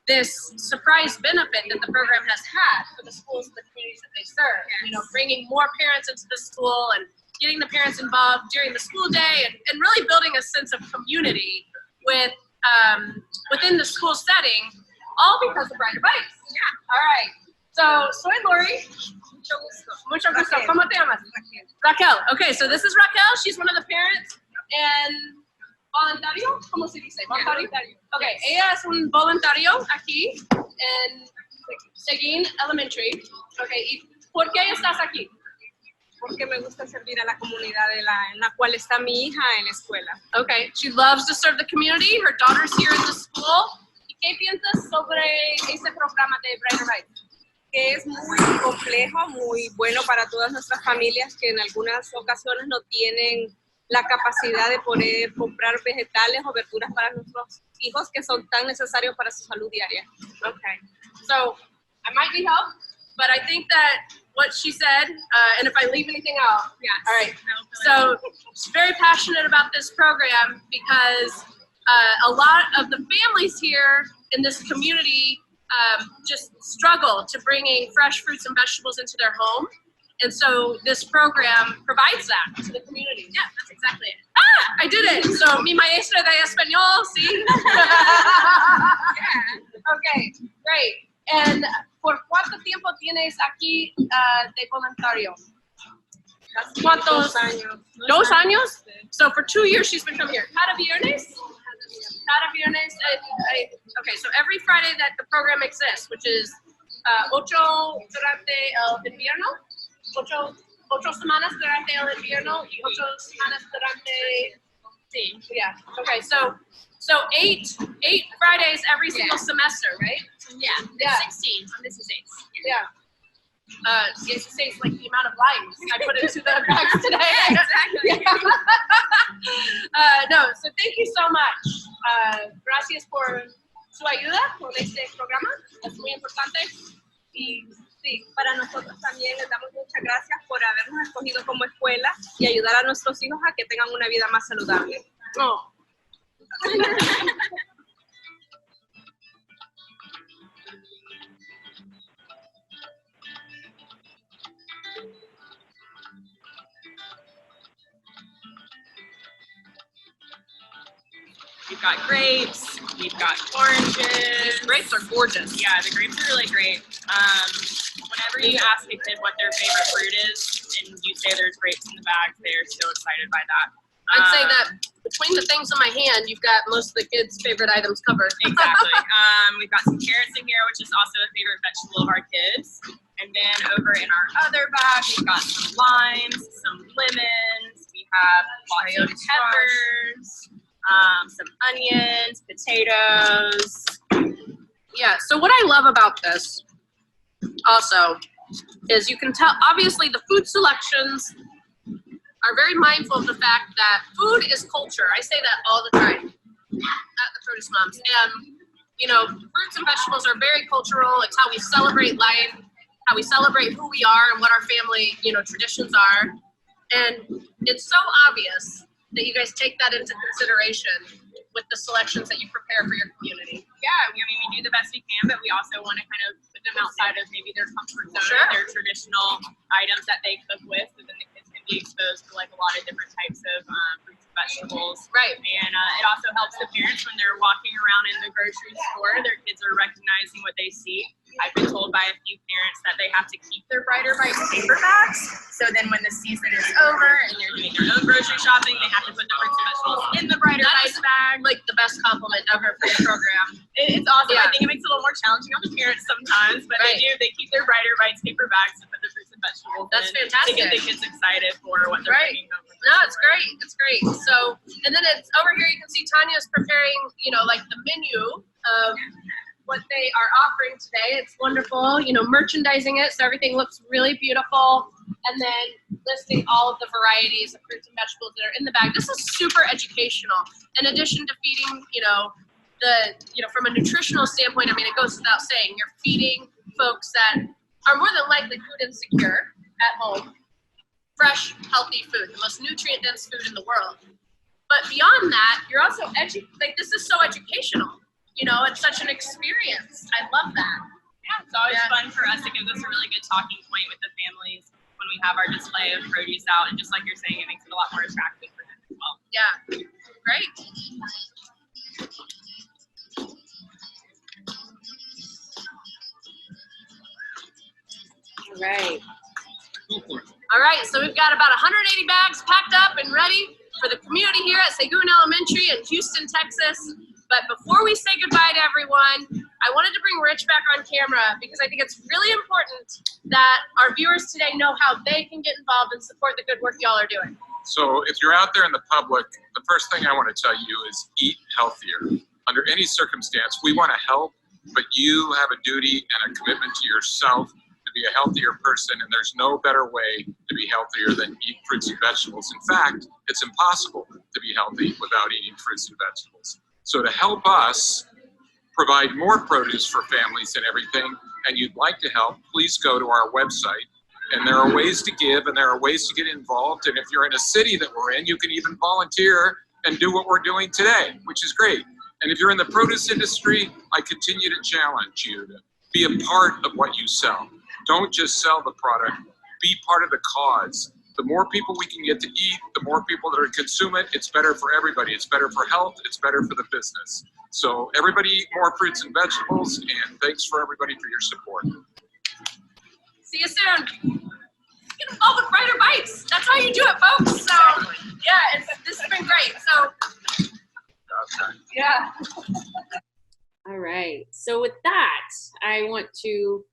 this surprise benefit that the program has had for the schools and the communities that they serve. You know, bringing more parents into the school and getting the parents involved during the school day, and really building a sense of community with within the school setting, all because of Brighter Bites. Yeah. All right. So, soy Laurie. Mucho gusto. ¿Cómo te llamas? Raquel. Okay, so this is Raquel. She's one of the parents. And voluntario, ¿cómo se dice? Voluntario. Okay, ella es un voluntario aquí en Seguin Elementary. Okay, ¿y por qué estás aquí? Porque me gusta servir a la comunidad en la cual está mi hija en la escuela. Okay, she loves to serve the community. Her daughter's here in the school. ¿Y qué piensas sobre este programa de Brighter Bites? Que es muy complejo, muy bueno para todas nuestras familias que en algunas ocasiones no tienen la capacidad de poder comprar vegetales o verduras para nuestros hijos que son tan necesarios para su salud diaria. Okay, so I might need help, but I think that what she said, and if I leave anything out, Yes. all right. So she's very passionate about this program because a lot of the families here in this community just struggle to bringing fresh fruits and vegetables into their home. And so this program provides that to the community. Yeah, that's exactly it. Ah, I did it. So mi maestra de español, ¿sí? Okay, great. And ¿por cuánto tiempo tienes aquí de voluntario? ¿Cuántos? 2 años. 2 años? So for 2 years she's been coming here. Cada viernes? Cada viernes. Okay, so every Friday that the program exists, which is 8 durante el invierno, 8 semanas durante el invierno y 8 semanas durante, sí, yeah. Okay, so 8 Fridays every single semester, right? Yeah, 16. This is 8. Yeah. 16 like the amount of lives I put into the bags today. Yeah, exactly. No, so thank you so much. Gracias por su ayuda con este programa. Es muy importante. Y sí, para nosotros también les damos muchas gracias por habernos escogido como escuela y ayudar a nuestros hijos a que tengan una vida más saludable. Oh. We've got grapes, we've got oranges. These grapes are gorgeous. Yeah, the grapes are really great. Whenever you ask a kid what their favorite fruit is, and you say there's grapes in the bag, they're so excited by that. I'd say that between the things in my hand, you've got most of the kids' favorite items covered. Exactly. We've got some carrots in here, which is also a favorite vegetable of our kids. And And then over in our other bag, we've got some limes, some lemons, we have lots of peppers, some onions, potatoes. Yeah, so what I love about this also is you can tell, obviously the food selections are very mindful of the fact that food is culture. I say that all the time at the Produce Moms. And, you know, fruits and vegetables are very cultural. It's how we celebrate life, how we celebrate who we are and what our family, you know, traditions are. And it's so obvious that you guys take that into consideration with the selections that you prepare for your community. Yeah, I mean, we do the best we can, but we also want to kind of put them outside of maybe their comfort zone, Sure. their traditional items that they cook with, so then the kids can be exposed to like a lot of different types of fruits and vegetables. Right. And it also helps the parents when they're walking around in the grocery store, their kids are recognizing what they see. I've been told by a few parents that they have to keep their Brighter Bites paper bags, so then when the season is over and they're doing their own grocery shopping, they have to put the fruits and vegetables in the Brighter Bites bag. Like the best compliment ever for your program. It's awesome. Yeah. I think it makes it a little more challenging on the parents sometimes, but Right. they keep their Brighter Bites paper bags to put the fruits and vegetables That's in fantastic. to get the kids excited for what they're Right. bringing home. from No, the it's store. great. It's great. So, and then it's over here, you can see Tanya's preparing, you know, like the menu of what they are offering today. It's wonderful, you know, merchandising it so everything looks really beautiful, and then listing all of the varieties of fruits and vegetables that are in the bag. This is super educational. In addition to feeding, you know, from a nutritional standpoint, I mean, it goes without saying, you're feeding folks that are more than likely food insecure at home fresh, healthy food, the most nutrient-dense food in the world. But beyond that, you're also this is so educational. You know, it's such an experience. I love that. Yeah, it's always fun for us. It gives us a really good talking point with the families when we have our display of produce out, and just like you're saying, it makes it a lot more attractive for them as well. Yeah, great. All right. Go for it. All right, so we've got about 180 bags packed up and ready for the community here at Seguin Elementary in Houston, Texas. But before we say goodbye to everyone, I wanted to bring Rich back on camera because I think it's really important that our viewers today know how they can get involved and support the good work y'all are doing. So if you're out there in the public, the first thing I want to tell you is eat healthier. Under any circumstance, we want to help, but you have a duty and a commitment to yourself to be a healthier person, and there's no better way to be healthier than eat fruits and vegetables. In fact, it's impossible to be healthy without eating fruits and vegetables. So to help us provide more produce for families and everything, and you'd like to help, please go to our website. And there are ways to give, and there are ways to get involved. And if you're in a city that we're in, you can even volunteer and do what we're doing today, which is great. And if you're in the produce industry, I continue to challenge you to be a part of what you sell. Don't just sell the product, be part of the cause. The more people we can get to eat, the more people that are consume it, it's better for everybody. It's better for health, it's better for the business. So everybody eat more fruits and vegetables, and thanks for everybody for your support. See you soon. Get involved with Brighter Bites. That's how you do it, folks. So, yeah, this has been great. So, yeah. All right. So with that, I want to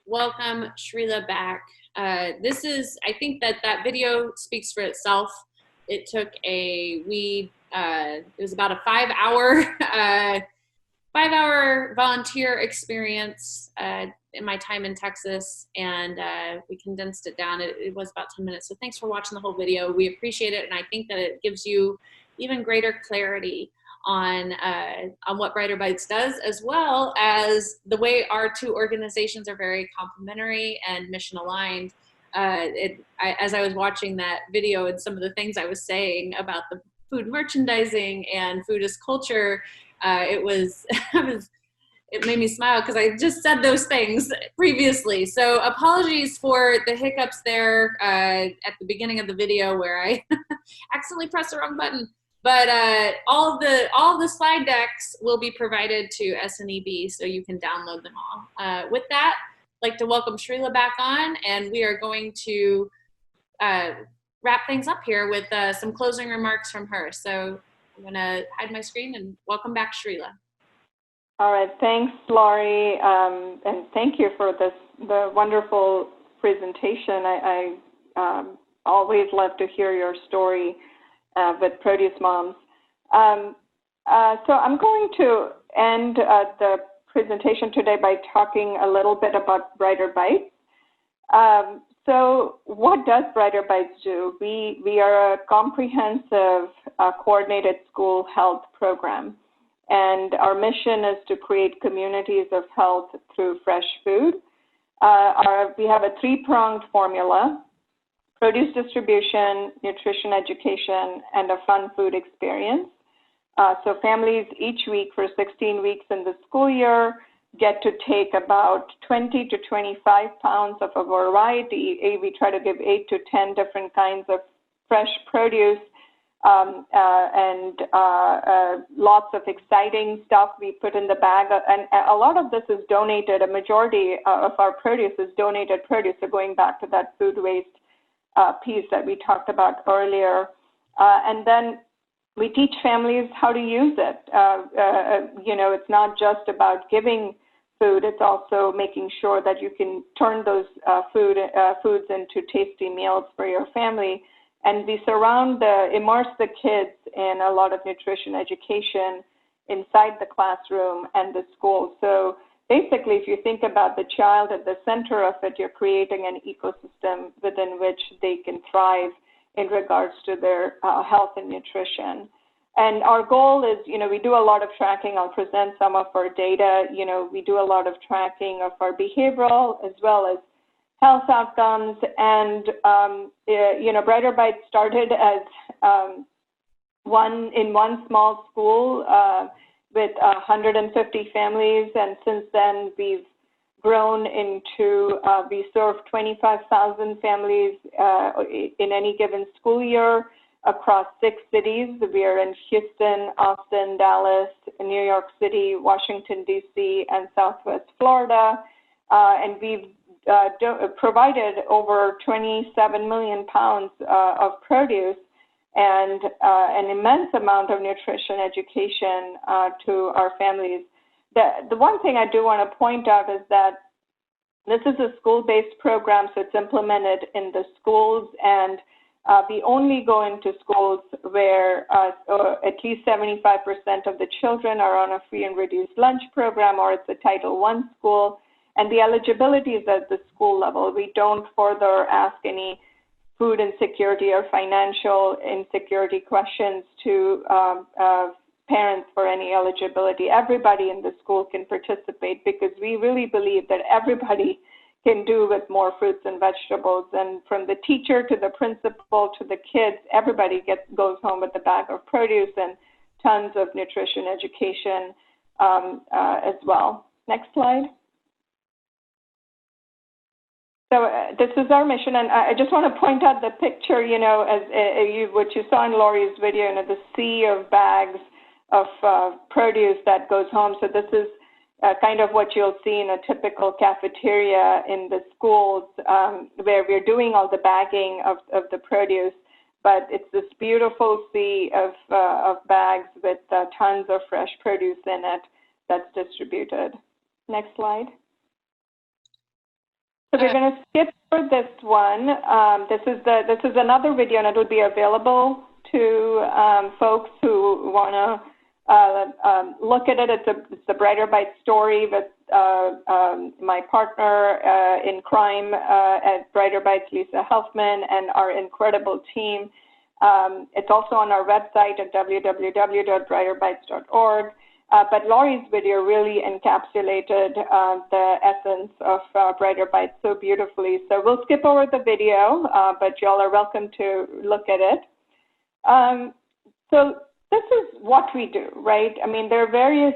welcome Shreela back. I think that video speaks for itself. It took it was about a 5-hour volunteer experience in my time in Texas, and we condensed it down. It was about 10 minutes. So thanks for watching the whole video. We appreciate it, and I think that it gives you even greater clarity on what Brighter Bites does, as well as the way our two organizations are very complementary and mission aligned. As I was watching that video and some of the things I was saying about the food merchandising and food as culture, it made me smile because I just said those things previously. So apologies for the hiccups there at the beginning of the video where I accidentally pressed the wrong button. But all of the slide decks will be provided to SNEB, so you can download them all. With that, I'd like to welcome Shreela back on, and we are going to wrap things up here with some closing remarks from her. So I'm going to hide my screen and welcome back Shreela. All right, thanks, Laurie, and thank you for the wonderful presentation. I always love to hear your story with Produce Moms. So I'm going to end the presentation today by talking a little bit about Brighter Bites. So what does Brighter Bites do? We are a comprehensive coordinated school health program, and our mission is to create communities of health through fresh food. We have a three-pronged formula: produce distribution, nutrition education, and a fun food experience. So families each week for 16 weeks in the school year get to take about 20 to 25 pounds of a variety. We try to give 8 to 10 different kinds of fresh produce and lots of exciting stuff we put in the bag. And a lot of this is donated. A majority of our produce is donated produce, so going back to that food waste piece that we talked about earlier. And then we teach families how to use it. It's not just about giving food, it's also making sure that you can turn those foods into tasty meals for your family. And we immerse the kids in a lot of nutrition education inside the classroom and the school. So basically, if you think about the child at the center of it, you're creating an ecosystem within which they can thrive in regards to their health and nutrition. And our goal is, we do a lot of tracking. I'll present some of our data. We do a lot of tracking of our behavioral as well as health outcomes. And, Brighter Bites started as one small school with 150 families. And since then, we've grown into, we serve 25,000 families in any given school year across 6 cities. We are in Houston, Austin, Dallas, New York City, Washington, D.C., and Southwest Florida. And we've provided over 27 million pounds of produce and an immense amount of nutrition education to our families. The one thing I do want to point out is that this is a school-based program, so it's implemented in the schools, and we only go into schools where at least 75% of the children are on a free and reduced lunch program, or it's a Title I school, and the eligibility is at the school level. We don't further ask any food insecurity or financial insecurity questions to parents for any eligibility. Everybody in the school can participate because we really believe that everybody can do with more fruits and vegetables. And from the teacher to the principal to the kids, everybody goes home with a bag of produce and tons of nutrition education as well. Next slide. So this is our mission, and I just want to point out the picture, as what you saw in Laurie's video, the sea of bags of produce that goes home. So this is kind of what you'll see in a typical cafeteria in the schools where we're doing all the bagging of the produce, but it's this beautiful sea of bags with tons of fresh produce in it that's distributed. Next slide. So we're going to skip for this one. This is another video, and it will be available to folks who want to look at it. It's the Brighter Bites story with my partner in crime at Brighter Bites, Lisa Helfman, and our incredible team. It's also on our website at www.brighterbites.org. But Laurie's video really encapsulated the essence of Brighter Bites so beautifully. So we'll skip over the video, but y'all are welcome to look at it. So this is what we do, right? I mean, there are various,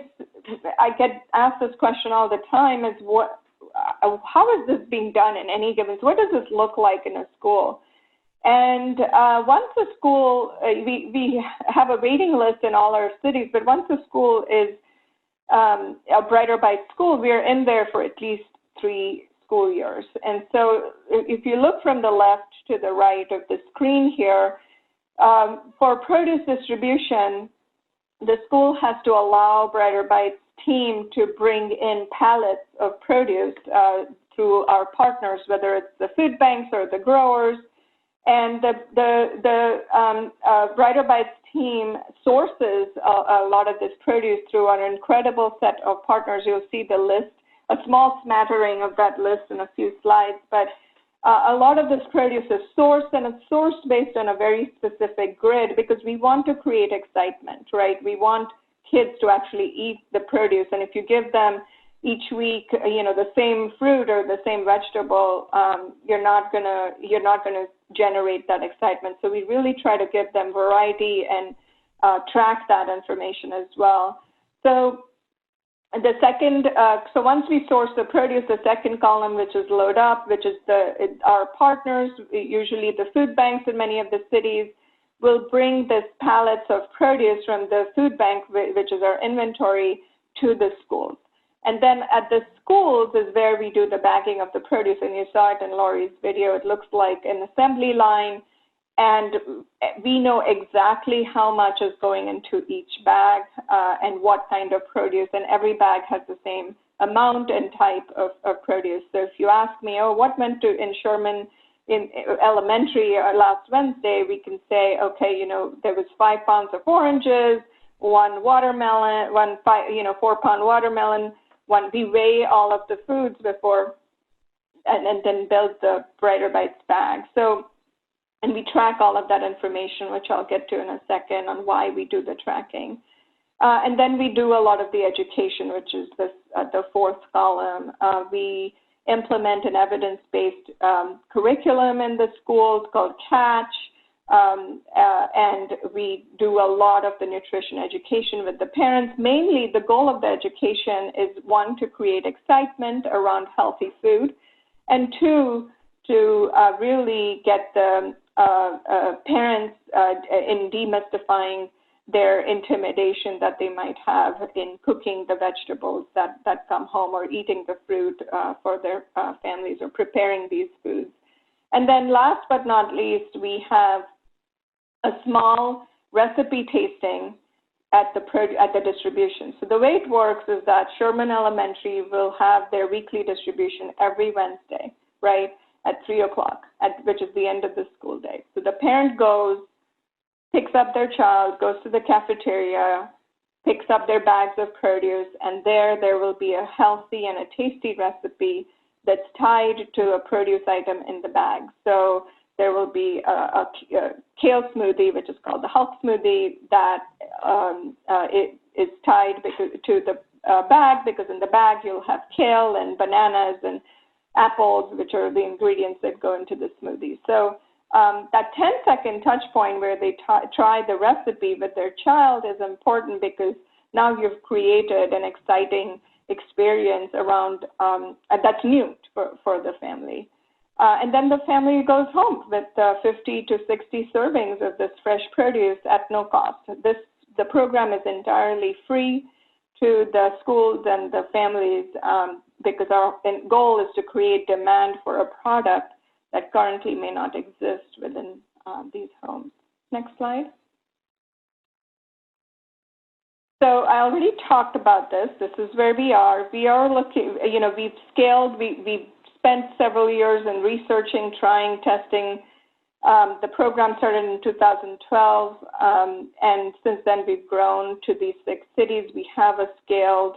I get asked this question all the time, is how is this being done in any given, what does this look like in a school? And once a school, we have a waiting list in all our cities, but once a school is a Brighter Bites school, we're in there for at least 3 school years. And so if you look from the left to the right of the screen here, for produce distribution, the school has to allow Brighter Bites team to bring in pallets of produce through our partners, whether it's the food banks or the growers. And the Brighter Bites team sources a lot of this produce through our incredible set of partners. You'll see the list, a small smattering of that list in a few slides, but a lot of this produce is sourced, and it's sourced based on a very specific grid because we want to create excitement, right? We want kids to actually eat the produce, and if you give them each week, the same fruit or the same vegetable, you're not gonna generate that excitement. So we really try to give them variety and track that information as well. So the second, so once we source the produce, the second column, which is load up, which is our partners, usually the food banks in many of the cities, will bring this pallets of produce from the food bank, which is our inventory, to the schools. And then at the schools is where we do the bagging of the produce, and you saw it in Laurie's video. It looks like an assembly line, and we know exactly how much is going into each bag and what kind of produce, and every bag has the same amount and type of produce. So if you ask me, oh, what went to in Sherman in elementary last Wednesday, we can say, okay, there was 5 pounds of oranges, 1 watermelon, 4-pound watermelon. We weigh all of the foods before and then build the Brighter Bites bag. So, and we track all of that information, which I'll get to in a second on why we do the tracking. And then we do a lot of the education, which is the fourth column. We implement an evidence-based curriculum in the schools called CATCH, and we do a lot of the nutrition education with the parents. Mainly, the goal of the education is, 1, to create excitement around healthy food, and 2, to really get the parents in demystifying their intimidation that they might have in cooking the vegetables that come home, or eating the fruit for their families, or preparing these foods. And then last but not least, we have a small recipe tasting at the distribution. So the way it works is that Sherman Elementary will have their weekly distribution every Wednesday, right, at 3 o'clock, which is the end of the school day. So the parent goes, picks up their child, goes to the cafeteria, picks up their bags of produce, and there will be a healthy and a tasty recipe that's tied to a produce item in the bag. So there will be a kale smoothie, which is called the health smoothie, that it is tied to the bag, because in the bag you'll have kale and bananas and apples, which are the ingredients that go into the smoothie. So that 10-second touch point where they try the recipe with their child is important, because now you've created an exciting experience around that's new for the family. And then the family goes home with 50 to 60 servings of this fresh produce at no cost. The program is entirely free to the schools and the families, because our goal is to create demand for a product that currently may not exist within these homes. Next slide. So I already talked about this. This is where we are. We are looking, we've scaled, we've spent several years in researching, trying, testing. The program started in 2012, and since then we've grown to these 6 cities. We have a scaled,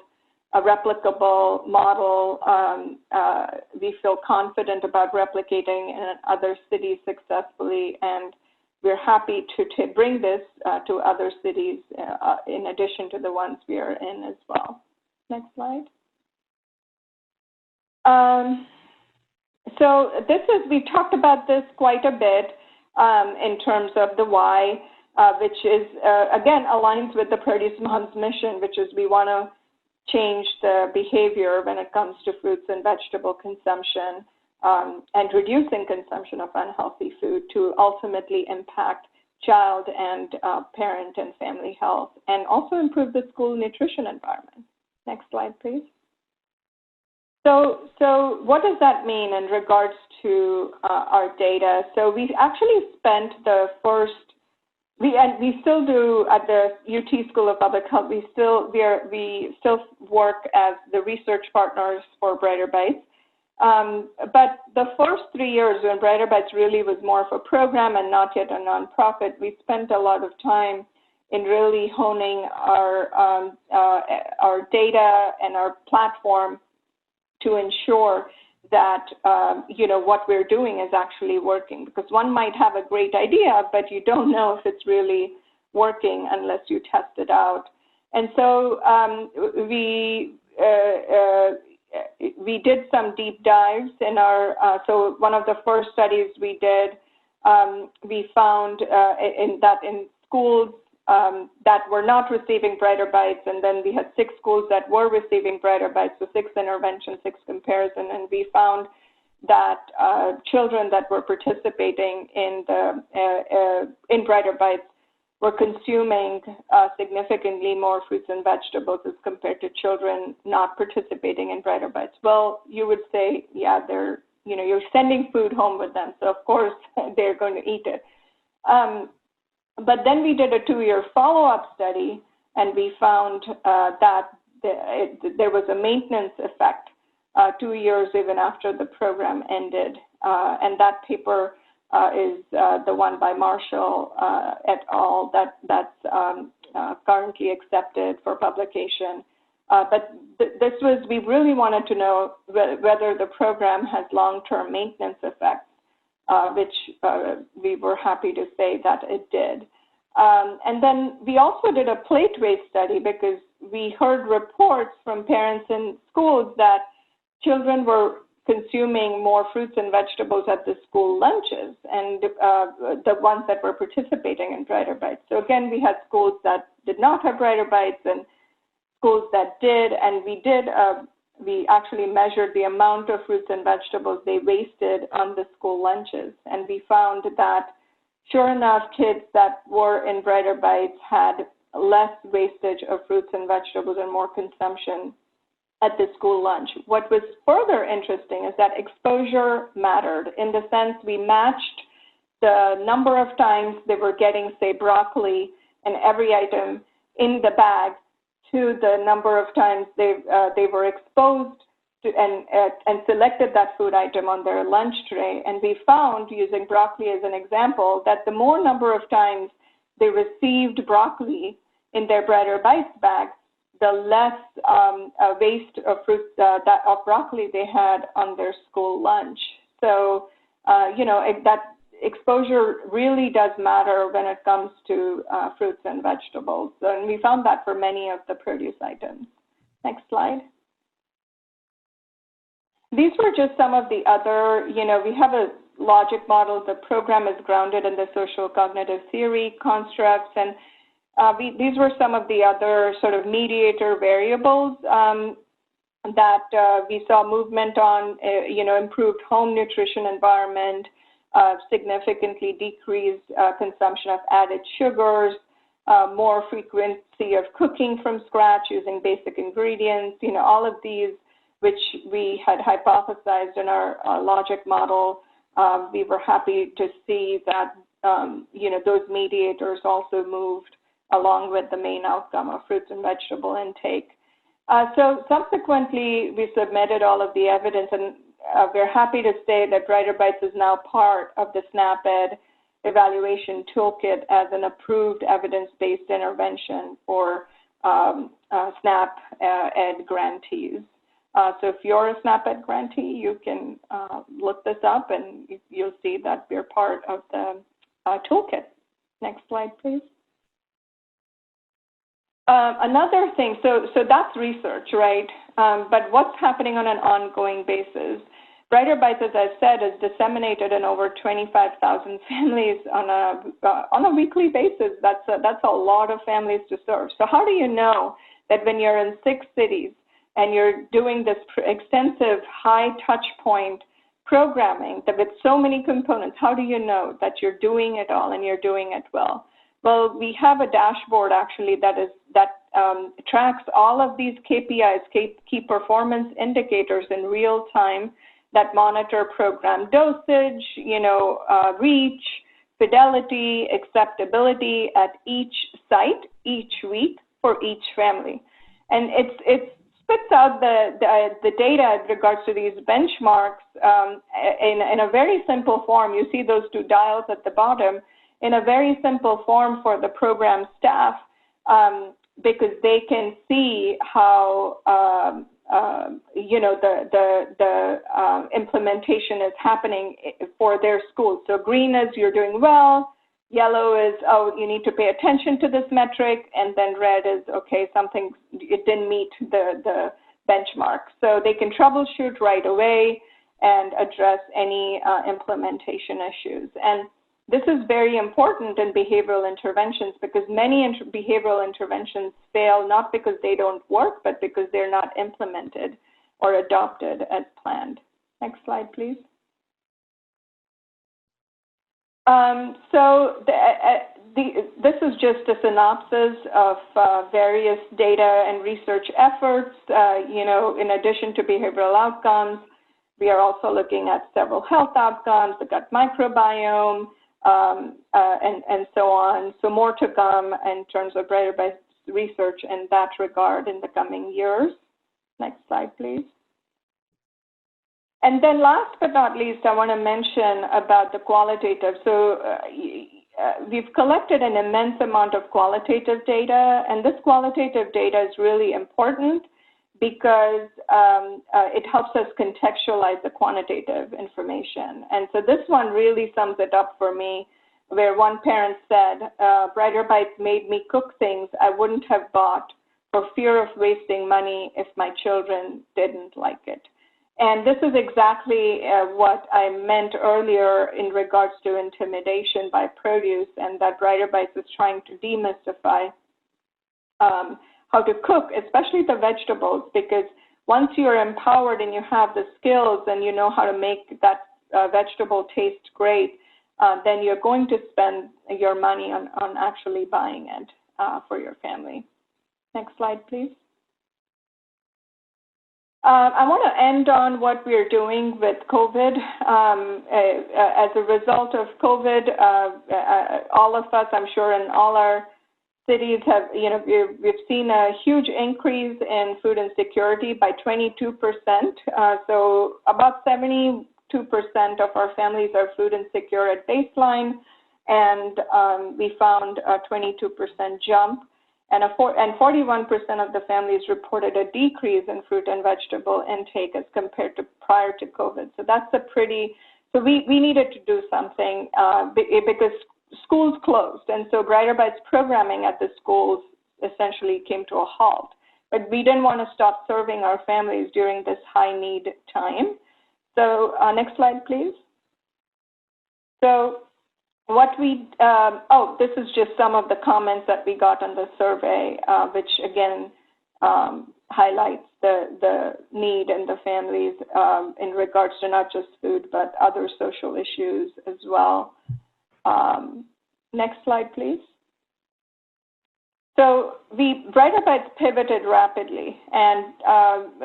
a replicable model. We feel confident about replicating in other cities successfully, and we're happy to bring this to other cities in addition to the ones we are in as well. Next slide. So we talked about this quite a bit in terms of the why, which is, again, aligns with the Produce Mom's mission, which is we want to change the behavior when it comes to fruits and vegetable consumption, and reducing consumption of unhealthy food to ultimately impact child and parent and family health, and also improve the school nutrition environment. Next slide, please. So what does that mean in regards to our data? So we actually spent the first we still do at the UT School of Public Health. We still work as the research partners for Brighter Bites. But the first 3 years when Brighter Bites really was more of a program and not yet a nonprofit, we spent a lot of time in really honing our data and our platform to ensure that what we're doing is actually working. Because one might have a great idea, but you don't know if it's really working unless you test it out. And so we did some deep dives in our. So one of the first studies we did, we found in schools that were not receiving Brighter Bites, and then we had 6 schools that were receiving Brighter Bites, so 6 intervention, 6 comparison, and we found that children that were participating in Brighter Bites were consuming significantly more fruits and vegetables as compared to children not participating in Brighter Bites. Well, you would say, yeah, you're sending food home with them, so of course they're going to eat it. But then we did a 2-year follow-up study, and we found that there was a maintenance effect 2 years even after the program ended. And that paper is the one by Marshall et al. That's currently accepted for publication. But we really wanted to know whether the program has long-term maintenance effects. Which we were happy to say that it did. And then we also did a plate waste study because we heard reports from parents in schools that children were consuming more fruits and vegetables at the school lunches, and the ones that were participating in Brighter Bites. So again, we had schools that did not have Brighter Bites and schools that did, and we actually measured the amount of fruits and vegetables they wasted on the school lunches. And we found that, sure enough, kids that were in Brighter Bites had less wastage of fruits and vegetables and more consumption at the school lunch. What was further interesting is that exposure mattered, in the sense we matched the number of times they were getting, say, broccoli and every item in the bag to the number of times they were exposed to and selected that food item on their lunch tray. And we found, using broccoli as an example, that the more number of times they received broccoli in their Brighter Bites bag, the less waste of fruit of broccoli they had on their school lunch. So, that exposure really does matter when it comes to fruits and vegetables. And we found that for many of the produce items. Next slide. These were just some of the other, we have a logic model. The program is grounded in the social cognitive theory constructs, and these were some of the other sort of mediator variables that we saw movement on, improved home nutrition environment, significantly decreased consumption of added sugars, more frequency of cooking from scratch using basic ingredients, all of these which we had hypothesized in our logic model. We were happy to see that, those mediators also moved along with the main outcome of fruits and vegetable intake. So subsequently, we submitted all of the evidence, and we're happy to say that Brighter Bites is now part of the SNAP-Ed evaluation toolkit as an approved evidence-based intervention for SNAP-Ed grantees. So if you're a SNAP-Ed grantee, you can look this up, and you'll see that we're part of the toolkit. Next slide, please. Another thing, so that's research, right? But what's happening on an ongoing basis? Brighter Bites, as I said, is disseminated in over 25,000 families on a weekly basis. That's a lot of families to serve. So how do you know that when you're in 6 cities and you're doing this extensive high touch point programming that with so many components, how do you know that you're doing it all and you're doing it well? Well, we have a dashboard actually that tracks all of these KPIs, key performance indicators in real time that monitor program dosage, reach, fidelity, acceptability at each site, each week for each family. And it spits out the data in regards to these benchmarks in a very simple form. You see those two dials at the bottom in a very simple form for the program staff, because they can see how the implementation is happening for their schools. So green is you're doing well, yellow is, oh, you need to pay attention to this metric, and then red is, okay, something, it didn't meet the benchmark. So they can troubleshoot right away and address any implementation issues. And this is very important in behavioral interventions, because many behavioral interventions fail not because they don't work, but because they're not implemented or adopted as planned. Next slide, please. This is just a synopsis of various data and research efforts. In addition to behavioral outcomes, we are also looking at several health outcomes, the gut microbiome, and so on. So more to come in terms of Brighter Bites research in that regard in the coming years. Next slide, please. And then last but not least, I want to mention about the qualitative. So we've collected an immense amount of qualitative data, and this qualitative data is really important because it helps us contextualize the quantitative information. And so this one really sums it up for me, where one parent said, Brighter Bites made me cook things I wouldn't have bought for fear of wasting money if my children didn't like it. And this is exactly what I meant earlier in regards to intimidation by produce, and that Brighter Bites is trying to demystify how to cook, especially the vegetables, because once you're empowered and you have the skills and you know how to make that vegetable taste great, then you're going to spend your money on actually buying it for your family. Next slide, please. I want to end on what we're doing with COVID. As a result of COVID, all of us, I'm sure, in all our cities have, we've seen a huge increase in food insecurity by 22%. So about 72% of our families are food insecure at baseline, and we found a 22% jump. And 41% of the families reported a decrease in fruit and vegetable intake as compared to prior to COVID. So that's a pretty, so we needed to do something because schools closed. And so Brighter Bites programming at the schools essentially came to a halt. But we didn't want to stop serving our families during this high need time. So next slide, please. So what we, this is just some of the comments that we got on the survey, which again highlights the need in the families in regards to not just food, but other social issues as well. Next slide, please. So Brighter Bites pivoted rapidly, and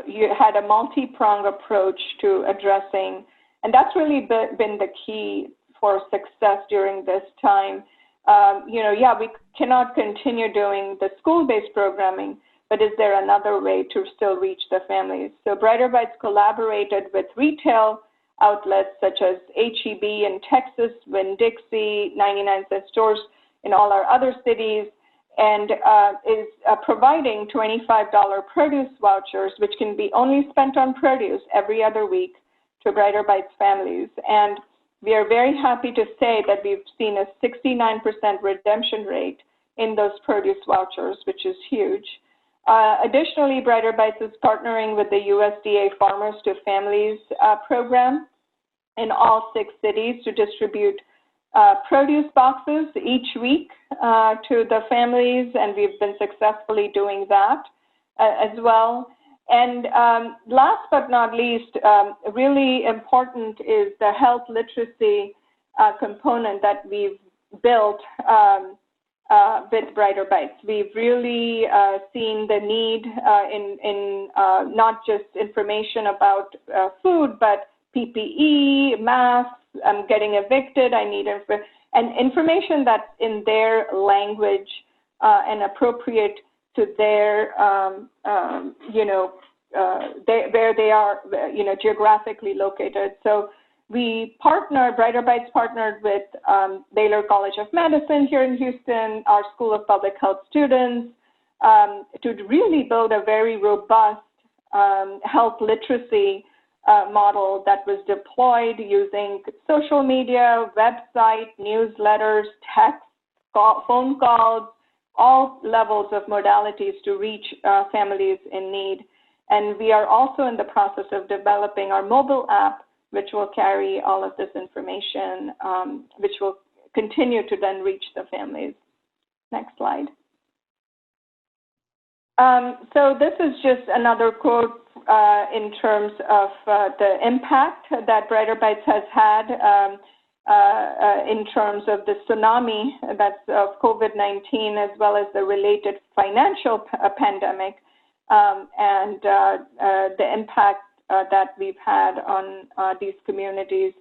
you had a multi-pronged approach to addressing, and that's really been the key for success during this time. We cannot continue doing the school-based programming, but is there another way to still reach the families? So Brighter Bites collaborated with retail outlets such as HEB in Texas, Winn-Dixie, 99-cent stores in all our other cities, and is providing $25 produce vouchers, which can be only spent on produce every other week to Brighter Bites families. And we are very happy to say that we've seen a 69% redemption rate in those produce vouchers, which is huge. Additionally, Brighter Bites is partnering with the USDA Farmers to Families program in all 6 cities to distribute produce boxes each week to the families, and we've been successfully doing that as well. And last but not least, really important is the health literacy component that we've built with Brighter Bites. We've really seen the need in not just information about food, but PPE, masks, I'm getting evicted, I need and information that's in their language and appropriate to their, where they are, geographically located. So we partnered, Brighter Bites partnered with Baylor College of Medicine here in Houston, our School of Public Health students, to really build a very robust health literacy model that was deployed using social media, website, newsletters, text, phone calls, all levels of modalities to reach families in need. And we are also in the process of developing our mobile app, which will carry all of this information, which will continue to then reach the families. Next slide. So this is just another quote in terms of the impact that Brighter Bites has had in terms of the tsunami that's of COVID-19, as well as the related financial pandemic, and the impact that we've had on these communities.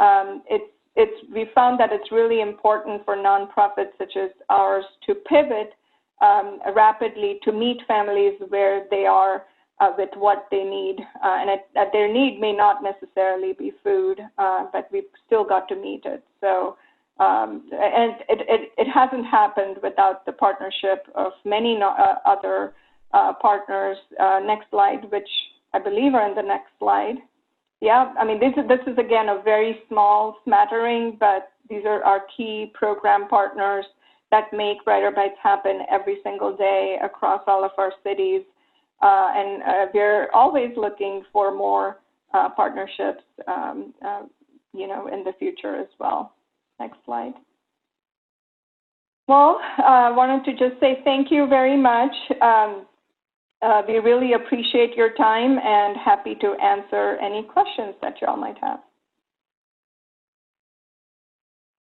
We found that it's really important for nonprofits such as ours to pivot rapidly to meet families where they are with what they need. And their need may not necessarily be food, but we've still got to meet it. So, and it hasn't happened without the partnership of many other partners. Next slide, which I believe are in the next slide. Yeah, I mean, this is again a very small smattering, but these are our key program partners that make Brighter Bites happen every single day across all of our cities. And we're always looking for more partnerships, in the future as well. Next slide. Well, I wanted to just say thank you very much. We really appreciate your time and happy to answer any questions that you all might have.